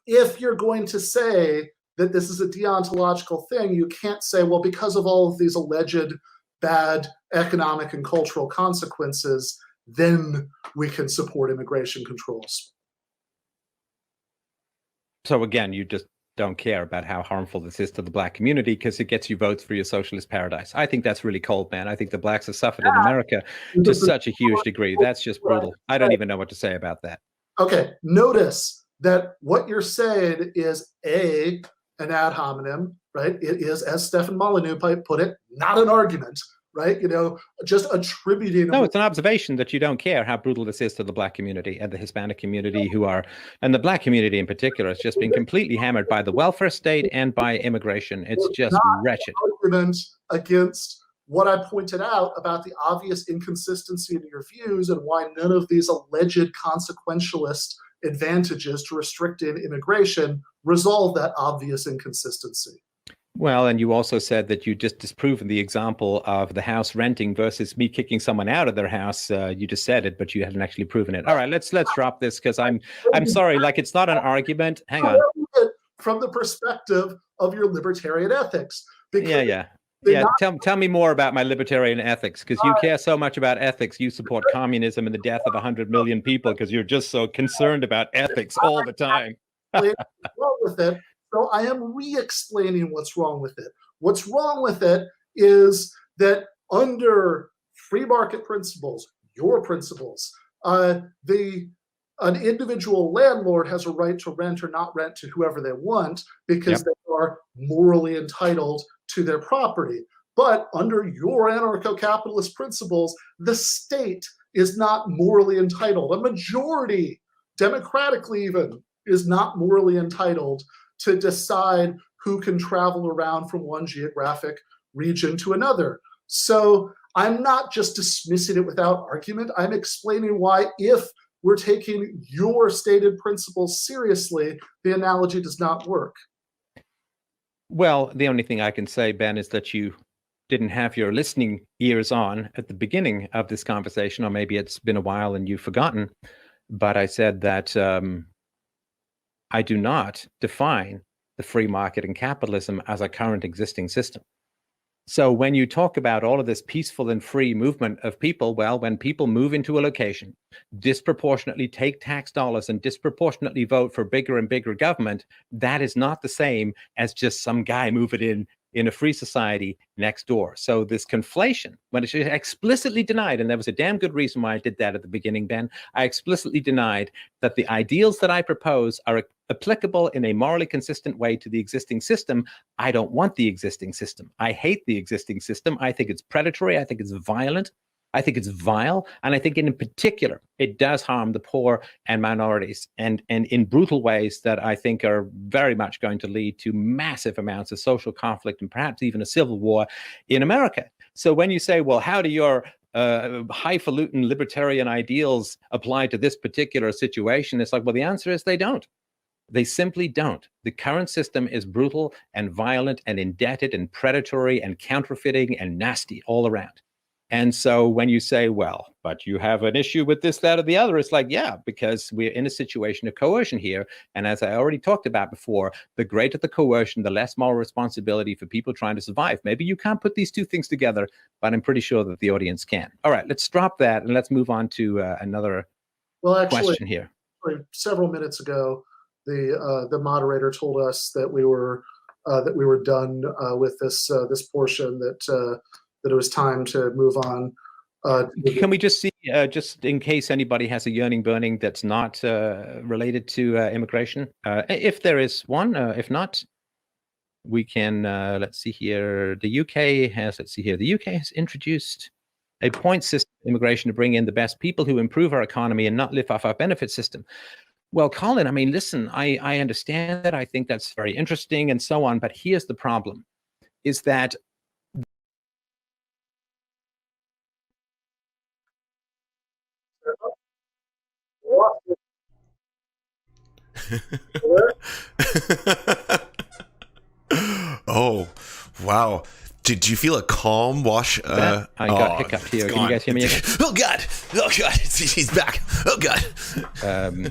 if you're going to say that this is a deontological thing, you can't say, well, because of all of these alleged bad economic and cultural consequences, then we can support immigration controls. So again, you just don't care about how harmful this is to the black community because it gets you votes for your socialist paradise. I think that's really cold, man. I think the blacks have suffered in America to such a huge degree. That's just brutal. I don't even know what to say about that. Okay, notice that what you're saying is an ad hominem, right? It is, as Stefan Molyneux put it, not an argument. Right? You know, just attributing. No, it's an observation that you don't care how brutal this is to the black community and the Hispanic community and the black community in particular has just been completely hammered by the welfare state and by immigration. It's just wretched. Argument against what I pointed out about the obvious inconsistency in your views and why none of these alleged consequentialist advantages to restricting immigration resolve that obvious inconsistency. Well, and you also said that you just disproven the example of the house renting versus me kicking someone out of their house. You just said it, but you hadn't actually proven it. All right, let's drop this because I'm sorry, like it's not an argument. Hang on. From the perspective of your libertarian ethics. Yeah. Tell me more about my libertarian ethics, because you care so much about ethics. You support communism and the death of 100 million people because you're just so concerned about ethics all the time. What's wrong with it? So I am re-explaining what's wrong with it. What's wrong with it is that under free market principles, your principles, an individual landlord has a right to rent or not rent to whoever they want because they are morally entitled to their property. But under your anarcho-capitalist principles, the state is not morally entitled. A majority, democratically even, is not morally entitled to decide who can travel around from one geographic region to another. So I'm not just dismissing it without argument. I'm explaining why, if we're taking your stated principles seriously, the analogy does not work. Well, the only thing I can say, Ben, is that you didn't have your listening ears on at the beginning of this conversation, or maybe it's been a while and you've forgotten. But I said that I do not define the free market and capitalism as a current existing system. So when you talk about all of this peaceful and free movement of people, well, when people move into a location, disproportionately take tax dollars and disproportionately vote for bigger and bigger government, that is not the same as just some guy moving in a free society next door. So this conflation, when it's explicitly denied, and there was a damn good reason why I did that at the beginning, Ben, I explicitly denied that the ideals that I propose are applicable in a morally consistent way to the existing system. I don't want the existing system. I hate the existing system. I think it's predatory. I think it's violent. I think it's vile. And I think in particular, it does harm the poor and minorities, and in brutal ways that I think are very much going to lead to massive amounts of social conflict and perhaps even a civil war in America. So when you say, well, how do your highfalutin libertarian ideals apply to this particular situation? It's like, well, the answer is they don't. They simply don't. The current system is brutal and violent and indebted and predatory and counterfeiting and nasty all around. And so when you say, well, but you have an issue with this, that, or the other, it's like, yeah, because we're in a situation of coercion here. And as I already talked about before, the greater the coercion, the less moral responsibility for people trying to survive. Maybe you can't put these two things together, but I'm pretty sure that the audience can. All right, let's drop that and let's move on to another question here. Several minutes ago, the moderator told us that we were done with this portion, that it was time to move on. Can we just see, just in case anybody has a yearning burning that's not related to immigration, if there is one, if not, we can, let's see here, the UK has introduced a point system of immigration to bring in the best people who improve our economy and not live off our benefit system. Well, Colin, I mean, listen, I understand that. I think that's very interesting and so on. But here's the problem, is that Oh, wow. Did you feel a calm wash? I got hiccuped here. Can you guys hear me again? Oh, God. Oh, God. He's back. Oh, God.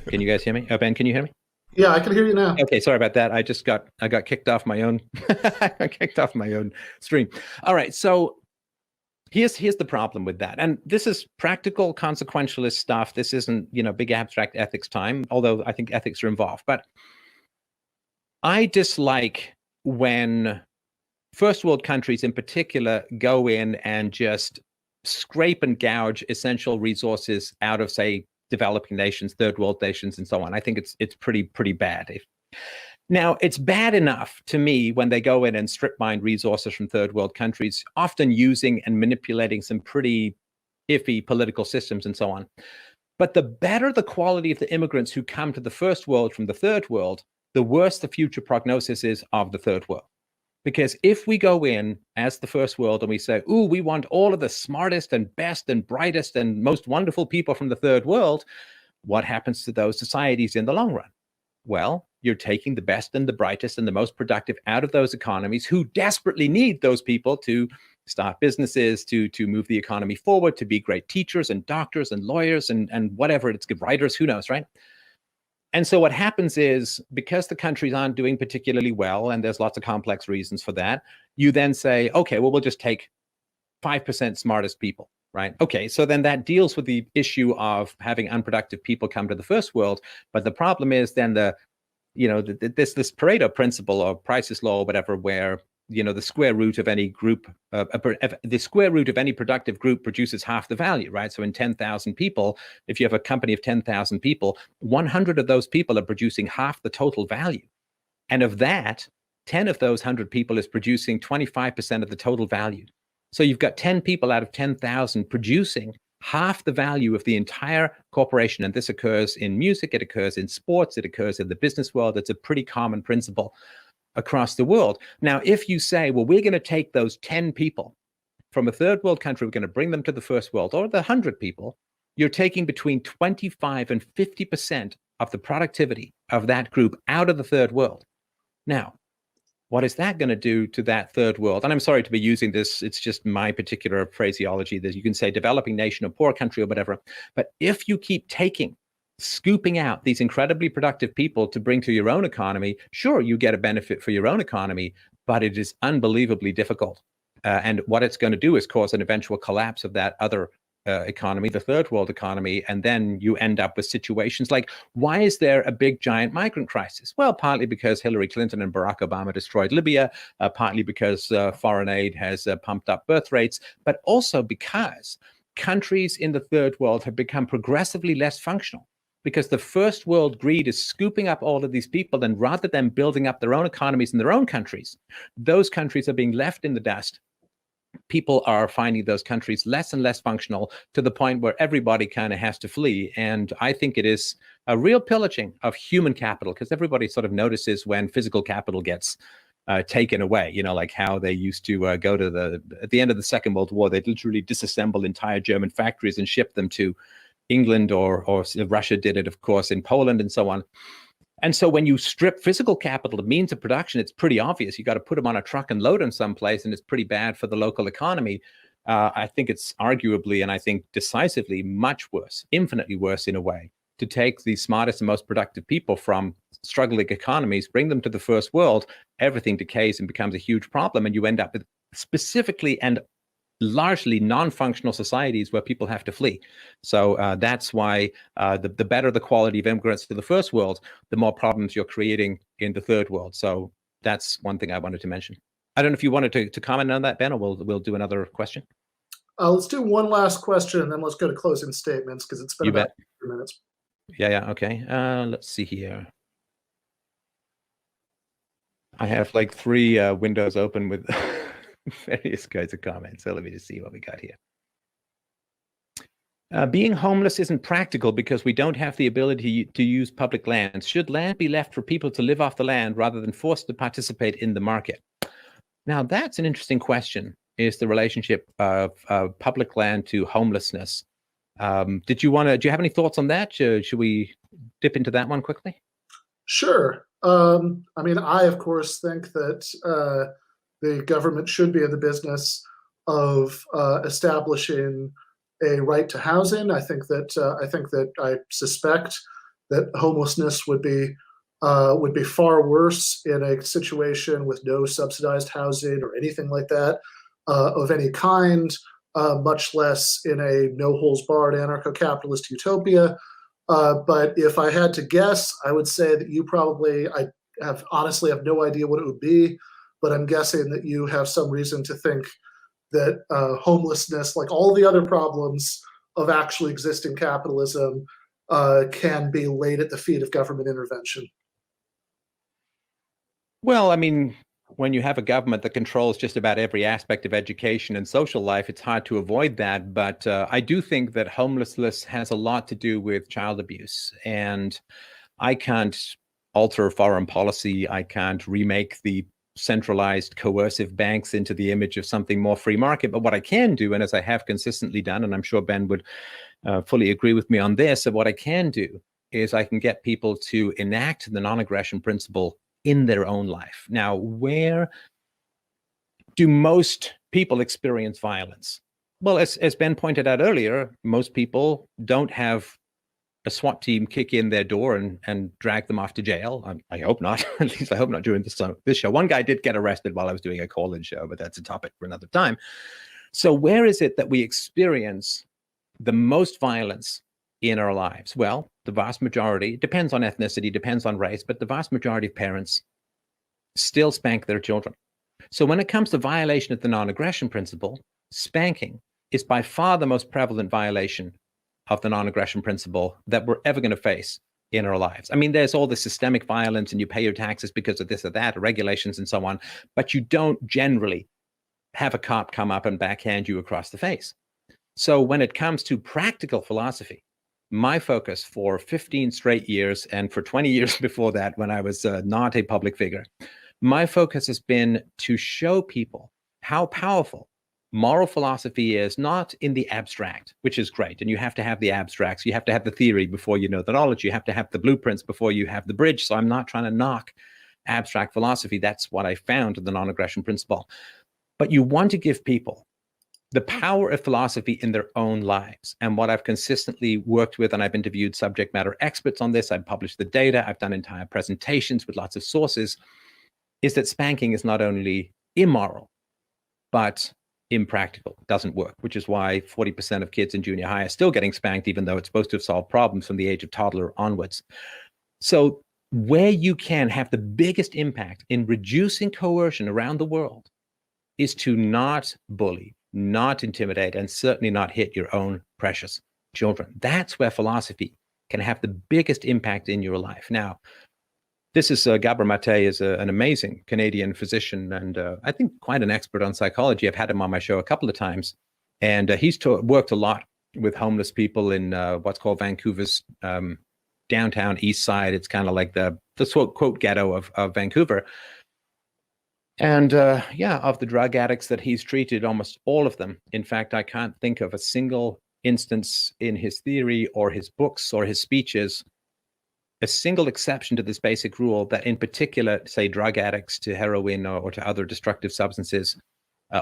Can you guys hear me? Oh, Ben, can you hear me? Yeah, I can hear you now. Okay, sorry about that. I got kicked off my own. I got kicked off my own stream. All right, so here's the problem with that, and this is practical consequentialist stuff. This isn't big abstract ethics time, although I think ethics are involved. But I dislike when first world countries in particular go in and just scrape and gouge essential resources out of, say, developing nations, third world nations, and so on. I think it's pretty bad. Now, it's bad enough to me when they go in and strip mine resources from third world countries, often using and manipulating some pretty iffy political systems and so on. But the better the quality of the immigrants who come to the first world from the third world, the worse the future prognosis is of the third world. Because if we go in as the first world and we say, ooh, we want all of the smartest and best and brightest and most wonderful people from the third world, what happens to those societies in the long run? Well, you're taking the best and the brightest and the most productive out of those economies who desperately need those people to start businesses, to move the economy forward, to be great teachers and doctors and lawyers and whatever it's good, writers, who knows, right? And so what happens is, because the countries aren't doing particularly well, and there's lots of complex reasons for that, you then say, okay, well, we'll just take 5% smartest people, right? Okay, so then that deals with the issue of having unproductive people come to the first world. But the problem is then this Pareto principle or Price's law or whatever, where the square root of any group, the square root of any productive group produces half the value, right? So in 10,000 people, if you have a company of 10,000 people, 100 of those people are producing half the total value. And of that, 10 of those 100 people is producing 25% of the total value. So you've got 10 people out of 10,000 producing half the value of the entire corporation. And this occurs in music, it occurs in sports, it occurs in the business world. It's a pretty common principle across the world. Now, if you say, well, we're going to take those 10 people from a third world country, we're going to bring them to the first world, or the 100 people, you're taking between 25 and 50% of the productivity of that group out of the third world. Now, what is that going to do to that third world? And I'm sorry to be using this, it's just my particular phraseology, that you can say developing nation or poor country or whatever. But if you keep scooping out these incredibly productive people to bring to your own economy, sure, you get a benefit for your own economy, but it is unbelievably difficult. And what it's going to do is cause an eventual collapse of that other economy, the third world economy. And then you end up with situations like, why is there a big giant migrant crisis? Well, partly because Hillary Clinton and Barack Obama destroyed Libya, partly because foreign aid has pumped up birth rates, but also because countries in the third world have become progressively less functional. Because the first world greed is scooping up all of these people, and rather than building up their own economies in their own countries, those countries are being left in the dust. People are finding those countries less and less functional, to the point where everybody kind of has to flee. And I think it is a real pillaging of human capital, because everybody sort of notices when physical capital gets taken away, like how they used to go to at the end of the Second World War, they'd literally disassemble entire German factories and ship them to England, or Russia did it, of course, in Poland and so on. And so when you strip physical capital, the means of production, it's pretty obvious. You got to put them on a truck and load them someplace, and it's pretty bad for the local economy. I think it's arguably, and I think decisively, much worse, infinitely worse in a way, to take the smartest and most productive people from struggling economies, bring them to the first world, everything decays and becomes a huge problem, and you end up with specifically and largely non-functional societies where people have to flee. So that's why the better the quality of immigrants to the first world, the more problems you're creating in the third world. So that's one thing I wanted to mention. I don't know if you wanted to comment on that, Ben, or we'll do another question. Let's do one last question, and then let's go to closing statements, because it's been about 3 minutes. Yeah, okay. Let's see here. I have like 3 windows open with various kinds of comments. So let me just see what we got here. Being homeless isn't practical because we don't have the ability to use public lands. Should land be left for people to live off the land rather than forced to participate in the market? Now, that's an interesting question, is the relationship of public land to homelessness. Do you have any thoughts on that? Should we dip into that one quickly? Sure. I mean, I, of course, think that the government should be in the business of establishing a right to housing. I suspect that homelessness would be far worse in a situation with no subsidized housing or anything like that of any kind, much less in a no holds barred anarcho-capitalist utopia. But if I had to guess, I would say that I honestly have no idea what it would be, but I'm guessing that you have some reason to think that homelessness, like all the other problems of actually existing capitalism, can be laid at the feet of government intervention. Well, I mean, when you have a government that controls just about every aspect of education and social life, it's hard to avoid that. But I do think that homelessness has a lot to do with child abuse. And I can't alter foreign policy. I can't remake the centralized coercive banks into the image of something more free market. But what I can do, and as I have consistently done, and I'm sure Ben would fully agree with me on this, of what I can do is I can get people to enact the non-aggression principle in their own life. Now, where do most people experience violence? Well, as Ben pointed out earlier, most people don't have a SWAT team kick in their door and drag them off to jail. I hope not. At least I hope not during this show. One guy did get arrested while I was doing a call-in show, but that's a topic for another time. So where is it that we experience the most violence in our lives? Well, the vast majority, depends on ethnicity, depends on race, but the vast majority of parents still spank their children. So when it comes to violation of the non-aggression principle, spanking is by far the most prevalent violation of the non-aggression principle that we're ever going to face in our lives. I mean, there's all the systemic violence and you pay your taxes because of this or that, or regulations and so on, but you don't generally have a cop come up and backhand you across the face. So when it comes to practical philosophy, my focus for 15 straight years and for 20 years before that, when I was not a public figure, my focus has been to show people how powerful moral philosophy is, not in the abstract, which is great. And you have to have the abstracts. You have to have the theory before you know the knowledge. You have to have the blueprints before you have the bridge. So I'm not trying to knock abstract philosophy. That's what I found in the non-aggression principle. But you want to give people the power of philosophy in their own lives. And what I've consistently worked with, and I've interviewed subject matter experts on this, I've published the data, I've done entire presentations with lots of sources, is that spanking is not only immoral, but impractical, doesn't work, which is why 40% of kids in junior high are still getting spanked, even though it's supposed to have solved problems from the age of toddler onwards. So where you can have the biggest impact in reducing coercion around the world is to not bully, not intimidate, and certainly not hit your own precious children. That's where philosophy can have the biggest impact in your life. Now, this is Gabor Mate is an amazing Canadian physician and I think quite an expert on psychology. I've had him on my show a couple of times, and he's worked a lot with homeless people in what's called Vancouver's downtown east side. It's kind of like the quote ghetto of Vancouver. And of the drug addicts that he's treated, almost all of them. In fact, I can't think of a single instance in his theory or his books or his speeches, a single exception to this basic rule that in particular, say drug addicts to heroin or to other destructive substances,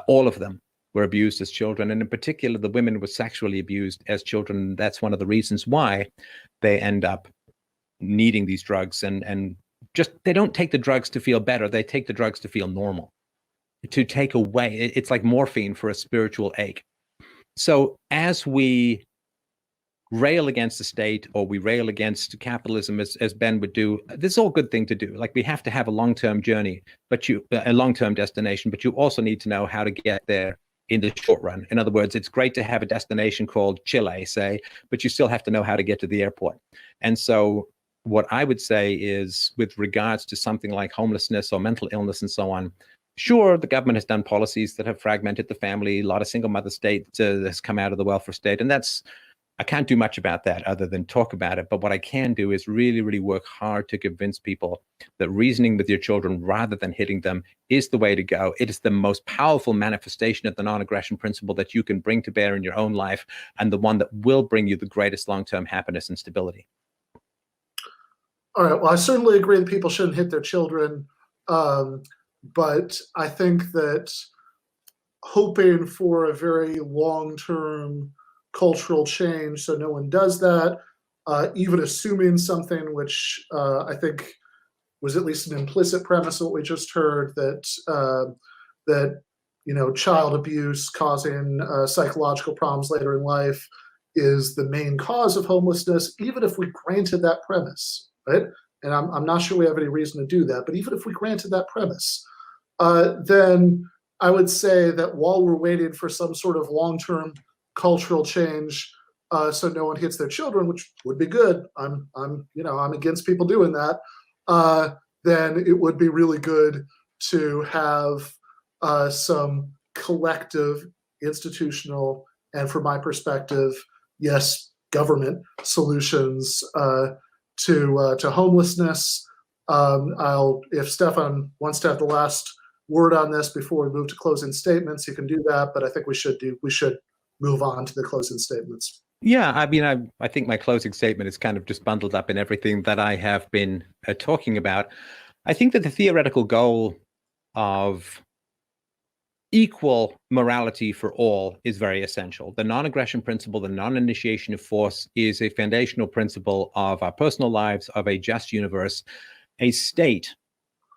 all of them were abused as children. And in particular, the women were sexually abused as children. That's one of the reasons why they end up needing these drugs and just, they don't take the drugs to feel better. They take the drugs to feel normal, to take away. It's like morphine for a spiritual ache. So as we rail against the state or we rail against capitalism, as Ben would do, this is all a good thing to do. Like, we have to have a long-term journey, but a long-term destination, but you also need to know how to get there in the short run. In other words, it's great to have a destination called Chile, say, but you still have to know how to get to the airport. And so what I would say is, with regards to something like homelessness or mental illness and so on, sure, the government has done policies that have fragmented the family. A lot of single mother state has come out of the welfare state. And I can't do much about that other than talk about it. But what I can do is really, really work hard to convince people that reasoning with your children rather than hitting them is the way to go. It is the most powerful manifestation of the non-aggression principle that you can bring to bear in your own life, and the one that will bring you the greatest long-term happiness and stability. All right. Well, I certainly agree that people shouldn't hit their children. But I think that hoping for a very long-term cultural change so no one does that, even assuming something which I think was at least an implicit premise of what we just heard, that child abuse causing psychological problems later in life is the main cause of homelessness, even if we granted that premise, right? And I'm not sure we have any reason to do that, but even if we granted that premise, then I would say that while we're waiting for some sort of long-term cultural change, so no one hits their children, which would be good. I'm against people doing that. Then it would be really good to have some collective, institutional, and from my perspective, yes, government solutions to homelessness. If Stefan wants to have the last word on this before we move to closing statements, he can do that. But I think we should move on to the closing statements. Yeah, I mean, I think my closing statement is kind of just bundled up in everything that I have been talking about. I think that the theoretical goal of equal morality for all is very essential. The non-aggression principle, the non-initiation of force, is a foundational principle of our personal lives, of a just universe. A state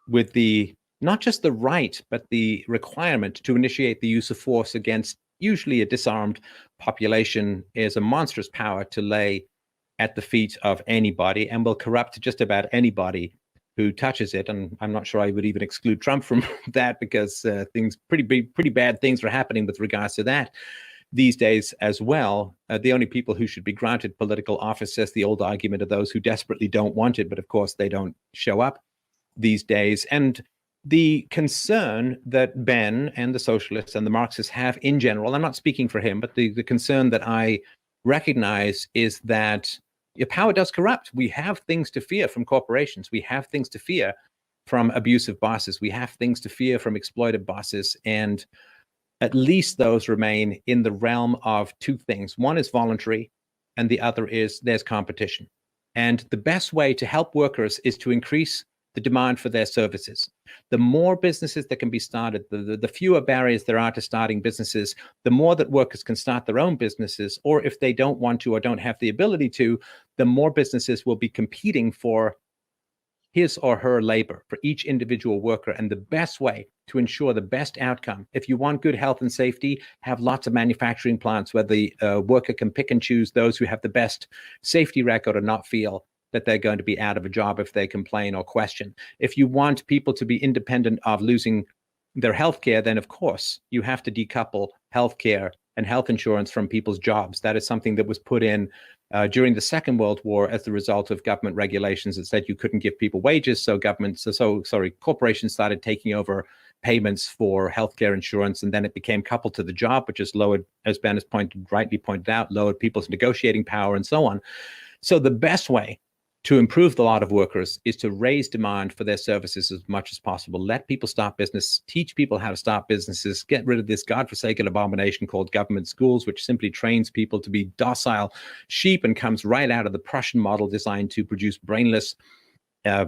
with the not just the right, but the requirement to initiate the use of force against usually a disarmed population is a monstrous power to lay at the feet of anybody, and will corrupt just about anybody who touches it. And I'm not sure I would even exclude Trump from that, because pretty bad things are happening with regards to that these days as well. The only people who should be granted political office, says the old argument, are those who desperately don't want it, but of course they don't show up these days. And the concern that Ben and the socialists and the Marxists have in general, I'm not speaking for him, but the concern that I recognize is that your power does corrupt. We have things to fear from corporations. We have things to fear from abusive bosses. We have things to fear from exploitive bosses. And at least those remain in the realm of two things. One is voluntary, and the other is there's competition. And the best way to help workers is to increase the demand for their services. The more businesses that can be started, the fewer barriers there are to starting businesses, the more that workers can start their own businesses, or if they don't want to or don't have the ability to, the more businesses will be competing for his or her labor, for each individual worker. And the best way to ensure the best outcome, if you want good health and safety, have lots of manufacturing plants where the worker can pick and choose those who have the best safety record and not feel that they're going to be out of a job if they complain or question. If you want people to be independent of losing their health care, then of course you have to decouple health care and health insurance from people's jobs. That is something that was put in during the Second World War as the result of government regulations that said you couldn't give people wages. So corporations started taking over payments for healthcare insurance, and then it became coupled to the job, which has lowered, as Ben has rightly pointed out, lowered people's negotiating power and so on. So the best way to improve the lot of workers is to raise demand for their services as much as possible. Let people start business, teach people how to start businesses, get rid of this godforsaken abomination called government schools, which simply trains people to be docile sheep and comes right out of the Prussian model designed to produce brainless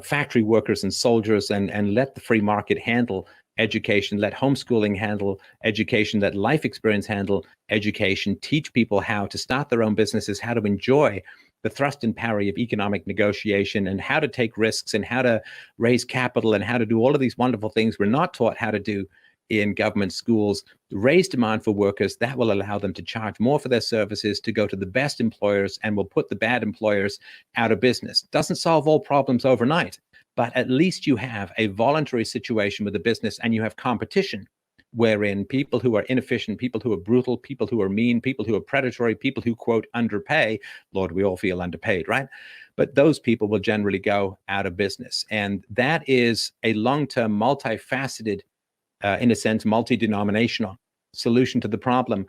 factory workers and soldiers, and let the free market handle education, let homeschooling handle education, let life experience handle education, teach people how to start their own businesses, how to enjoy the thrust and parry of economic negotiation, and how to take risks, and how to raise capital, and how to do all of these wonderful things we're not taught how to do in government schools. Raise demand for workers. That will allow them to charge more for their services, to go to the best employers, and will put the bad employers out of business. Doesn't solve all problems overnight, but at least you have a voluntary situation with a business, and you have competition wherein people who are inefficient, people who are brutal, people who are mean, people who are predatory, people who, quote, underpay. Lord, we all feel underpaid, right? But those people will generally go out of business. And that is a long-term, multifaceted, in a sense, multi-denominational solution to the problem.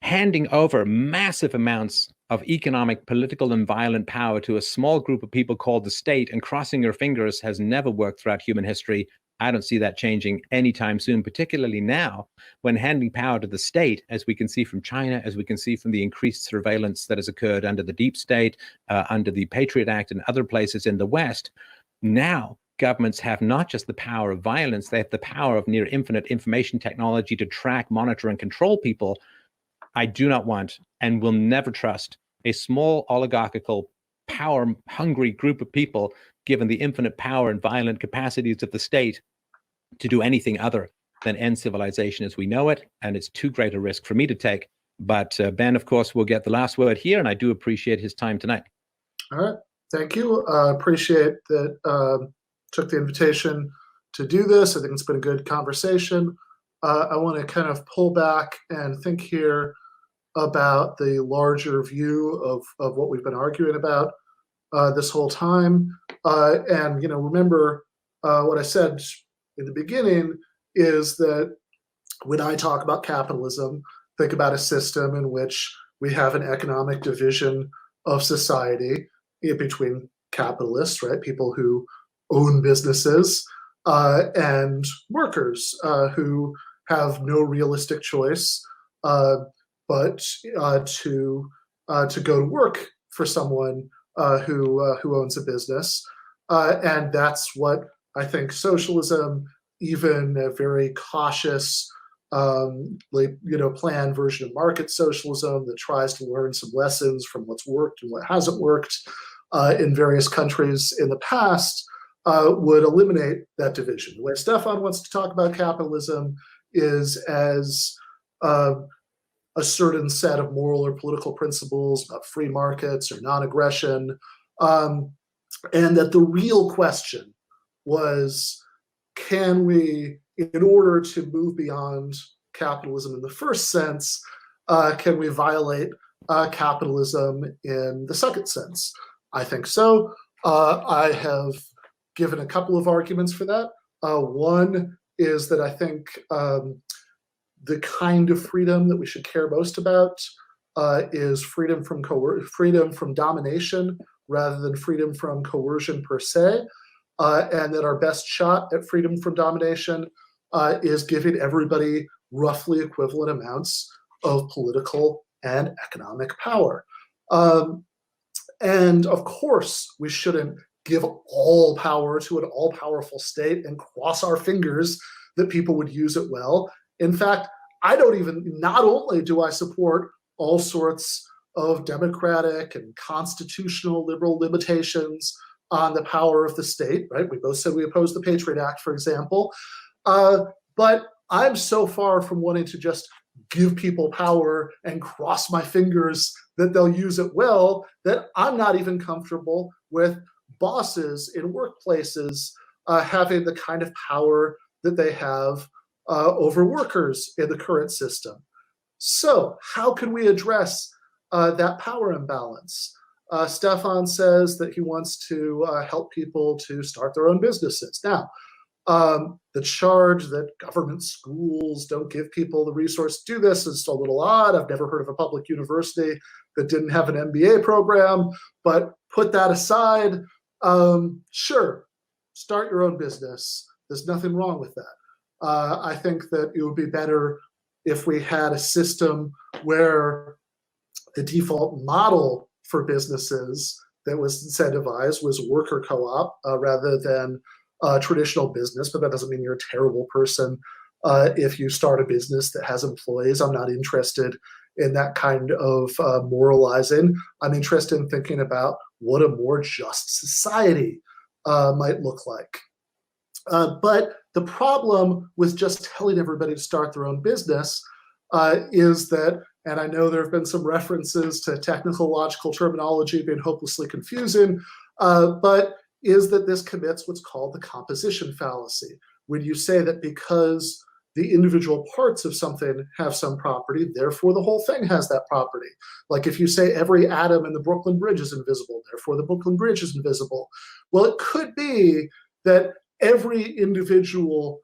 Handing over massive amounts of economic, political, and violent power to a small group of people called the state, and crossing your fingers, has never worked throughout human history. I don't see that changing anytime soon, particularly now when handing power to the state, as we can see from China, as we can see from the increased surveillance that has occurred under the deep state, under the Patriot Act and other places in the West. Now, governments have not just the power of violence, they have the power of near infinite information technology to track, monitor, and control people. I do not want and will never trust a small oligarchical, power-hungry group of people, given the infinite power and violent capacities of the state, to do anything other than end civilization as we know it. And it's too great a risk for me to take. But Ben, of course, will get the last word here, and I do appreciate his time tonight. All right. Thank you. Appreciate that took the invitation to do this. I think it's been a good conversation. I want to kind of pull back and think here about the larger view of what we've been arguing about this whole time. And, remember what I said in the beginning is that when I talk about capitalism, think about a system in which we have an economic division of society between capitalists, right? People who own businesses, and workers who have no realistic choice but to to go to work for someone who owns a business. And that's what I think socialism, even a very cautious, planned version of market socialism that tries to learn some lessons from what's worked and what hasn't worked in various countries in the past, would eliminate that division. The way Stefan wants to talk about capitalism is as a certain set of moral or political principles about free markets or non-aggression, and that the real question was, can we, in order to move beyond capitalism in the first sense, can we violate capitalism in the second sense? I think so. I have given a couple of arguments for that. One is that I think the kind of freedom that we should care most about is freedom from domination rather than freedom from coercion per se, and that our best shot at freedom from domination is giving everybody roughly equivalent amounts of political and economic power. And of course, we shouldn't give all power to an all-powerful state and cross our fingers that people would use it well. In fact, not only do I support all sorts of democratic and constitutional liberal limitations on the power of the state, right? We both said we oppose the Patriot Act, for example. But I'm so far from wanting to just give people power and cross my fingers that they'll use it well, that I'm not even comfortable with bosses in workplaces having the kind of power that they have over workers in the current system. So how can we address that power imbalance? Stefan says that he wants to help people to start their own businesses. Now, the charge that government schools don't give people the resource to do this is a little odd. I've never heard of a public university that didn't have an MBA program, but put that aside, sure, start your own business. There's nothing wrong with that. I think that it would be better if we had a system where the default model for businesses that was incentivized was worker co-op rather than traditional business, but that doesn't mean you're a terrible person if you start a business that has employees. I'm not interested in that kind of moralizing. I'm interested in thinking about what a more just society might look like. But the problem with just telling everybody to start their own business is that, and I know there have been some references to technical logical terminology being hopelessly confusing, but is that this commits what's called the composition fallacy. When you say that because the individual parts of something have some property, therefore the whole thing has that property. Like if you say every atom in the Brooklyn Bridge is invisible, therefore the Brooklyn Bridge is invisible. Well, it could be that every individual,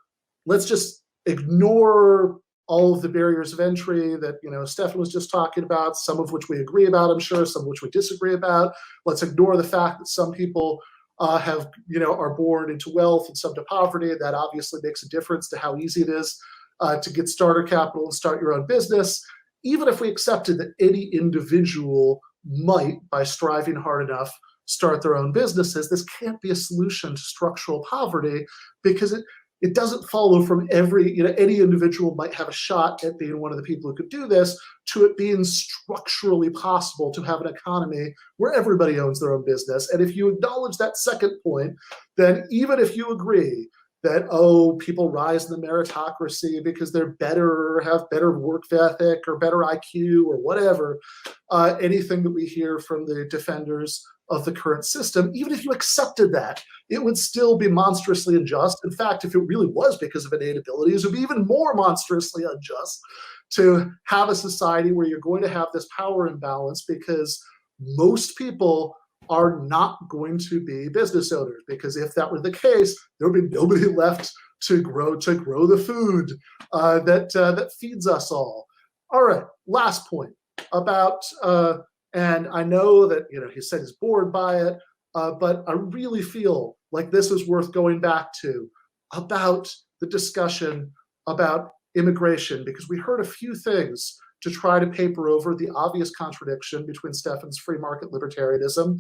let's just ignore all of the barriers of entry that Stefan was just talking about, some of which we agree about, I'm sure, some of which we disagree about. Let's ignore the fact that some people are born into wealth and some to poverty. That obviously makes a difference to how easy it is to get starter capital and start your own business. Even if we accepted that any individual might, by striving hard enough, start their own businesses, this can't be a solution to structural poverty because it doesn't follow from any individual might have a shot at being one of the people who could do this to it being structurally possible to have an economy where everybody owns their own business. And if you acknowledge that second point, then even if you agree that, people rise in the meritocracy because they're better, have better work ethic or better IQ or whatever, anything that we hear from the defenders of the current system, even if you accepted that, it would still be monstrously unjust. In fact, if it really was because of innate abilities, it would be even more monstrously unjust to have a society where you're going to have this power imbalance because most people are not going to be business owners. Because if that were the case, there would be nobody left to grow the food that feeds us all. All right, last point about and I know that he said he's bored by it, but I really feel like this is worth going back to about the discussion about immigration, because we heard a few things to try to paper over the obvious contradiction between Stefan's free market libertarianism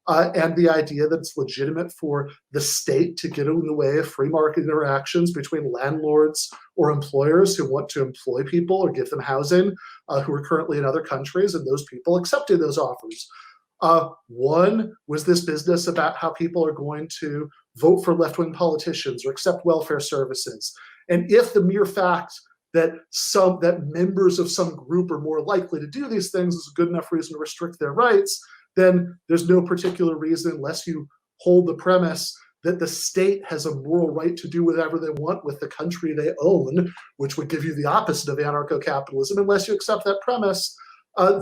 and the idea that it's legitimate for the state to get in the way of free market interactions between landlords or employers who want to employ people or give them housing who are currently in other countries, and those people accepting those offers. One was this business about how people are going to vote for left-wing politicians or accept welfare services. And if the mere fact that members of some group are more likely to do these things is a good enough reason to restrict their rights, then there's no particular reason, unless you hold the premise that the state has a moral right to do whatever they want with the country they own, which would give you the opposite of anarcho-capitalism. Unless you accept that premise,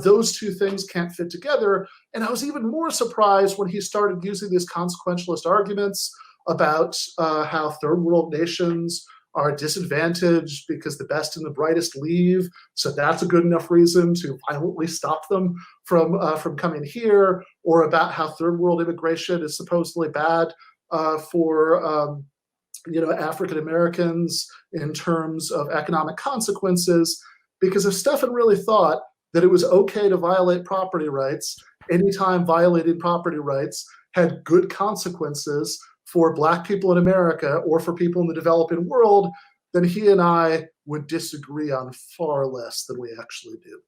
those two things can't fit together. And I was even more surprised when he started using these consequentialist arguments about how third world nations are disadvantaged because the best and the brightest leave, so that's a good enough reason to violently stop them from coming here, or about how third world immigration is supposedly bad for African Americans in terms of economic consequences. Because if Stefan really thought that it was okay to violate property rights, anytime violating property rights had good consequences for Black people in America or for people in the developing world, then he and I would disagree on far less than we actually do.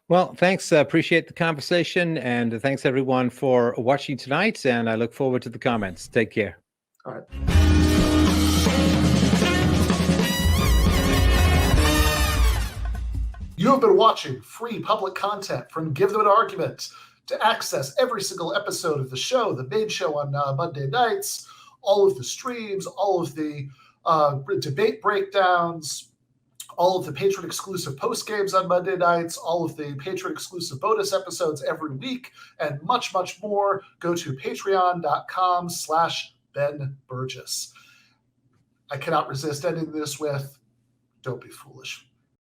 Well, thanks. Appreciate the conversation. And thanks, everyone, for watching tonight. And I look forward to the comments. Take care. All right. You have been watching free public content from Give Them an Argument. To access every single episode of the show, the main show on Monday nights, all of the streams, all of the debate breakdowns, all of the patron-exclusive postgames on Monday nights, all of the patron-exclusive bonus episodes every week, and much, much more, go to patreon.com/Ben Burgis. I cannot resist ending this with, don't be foolish.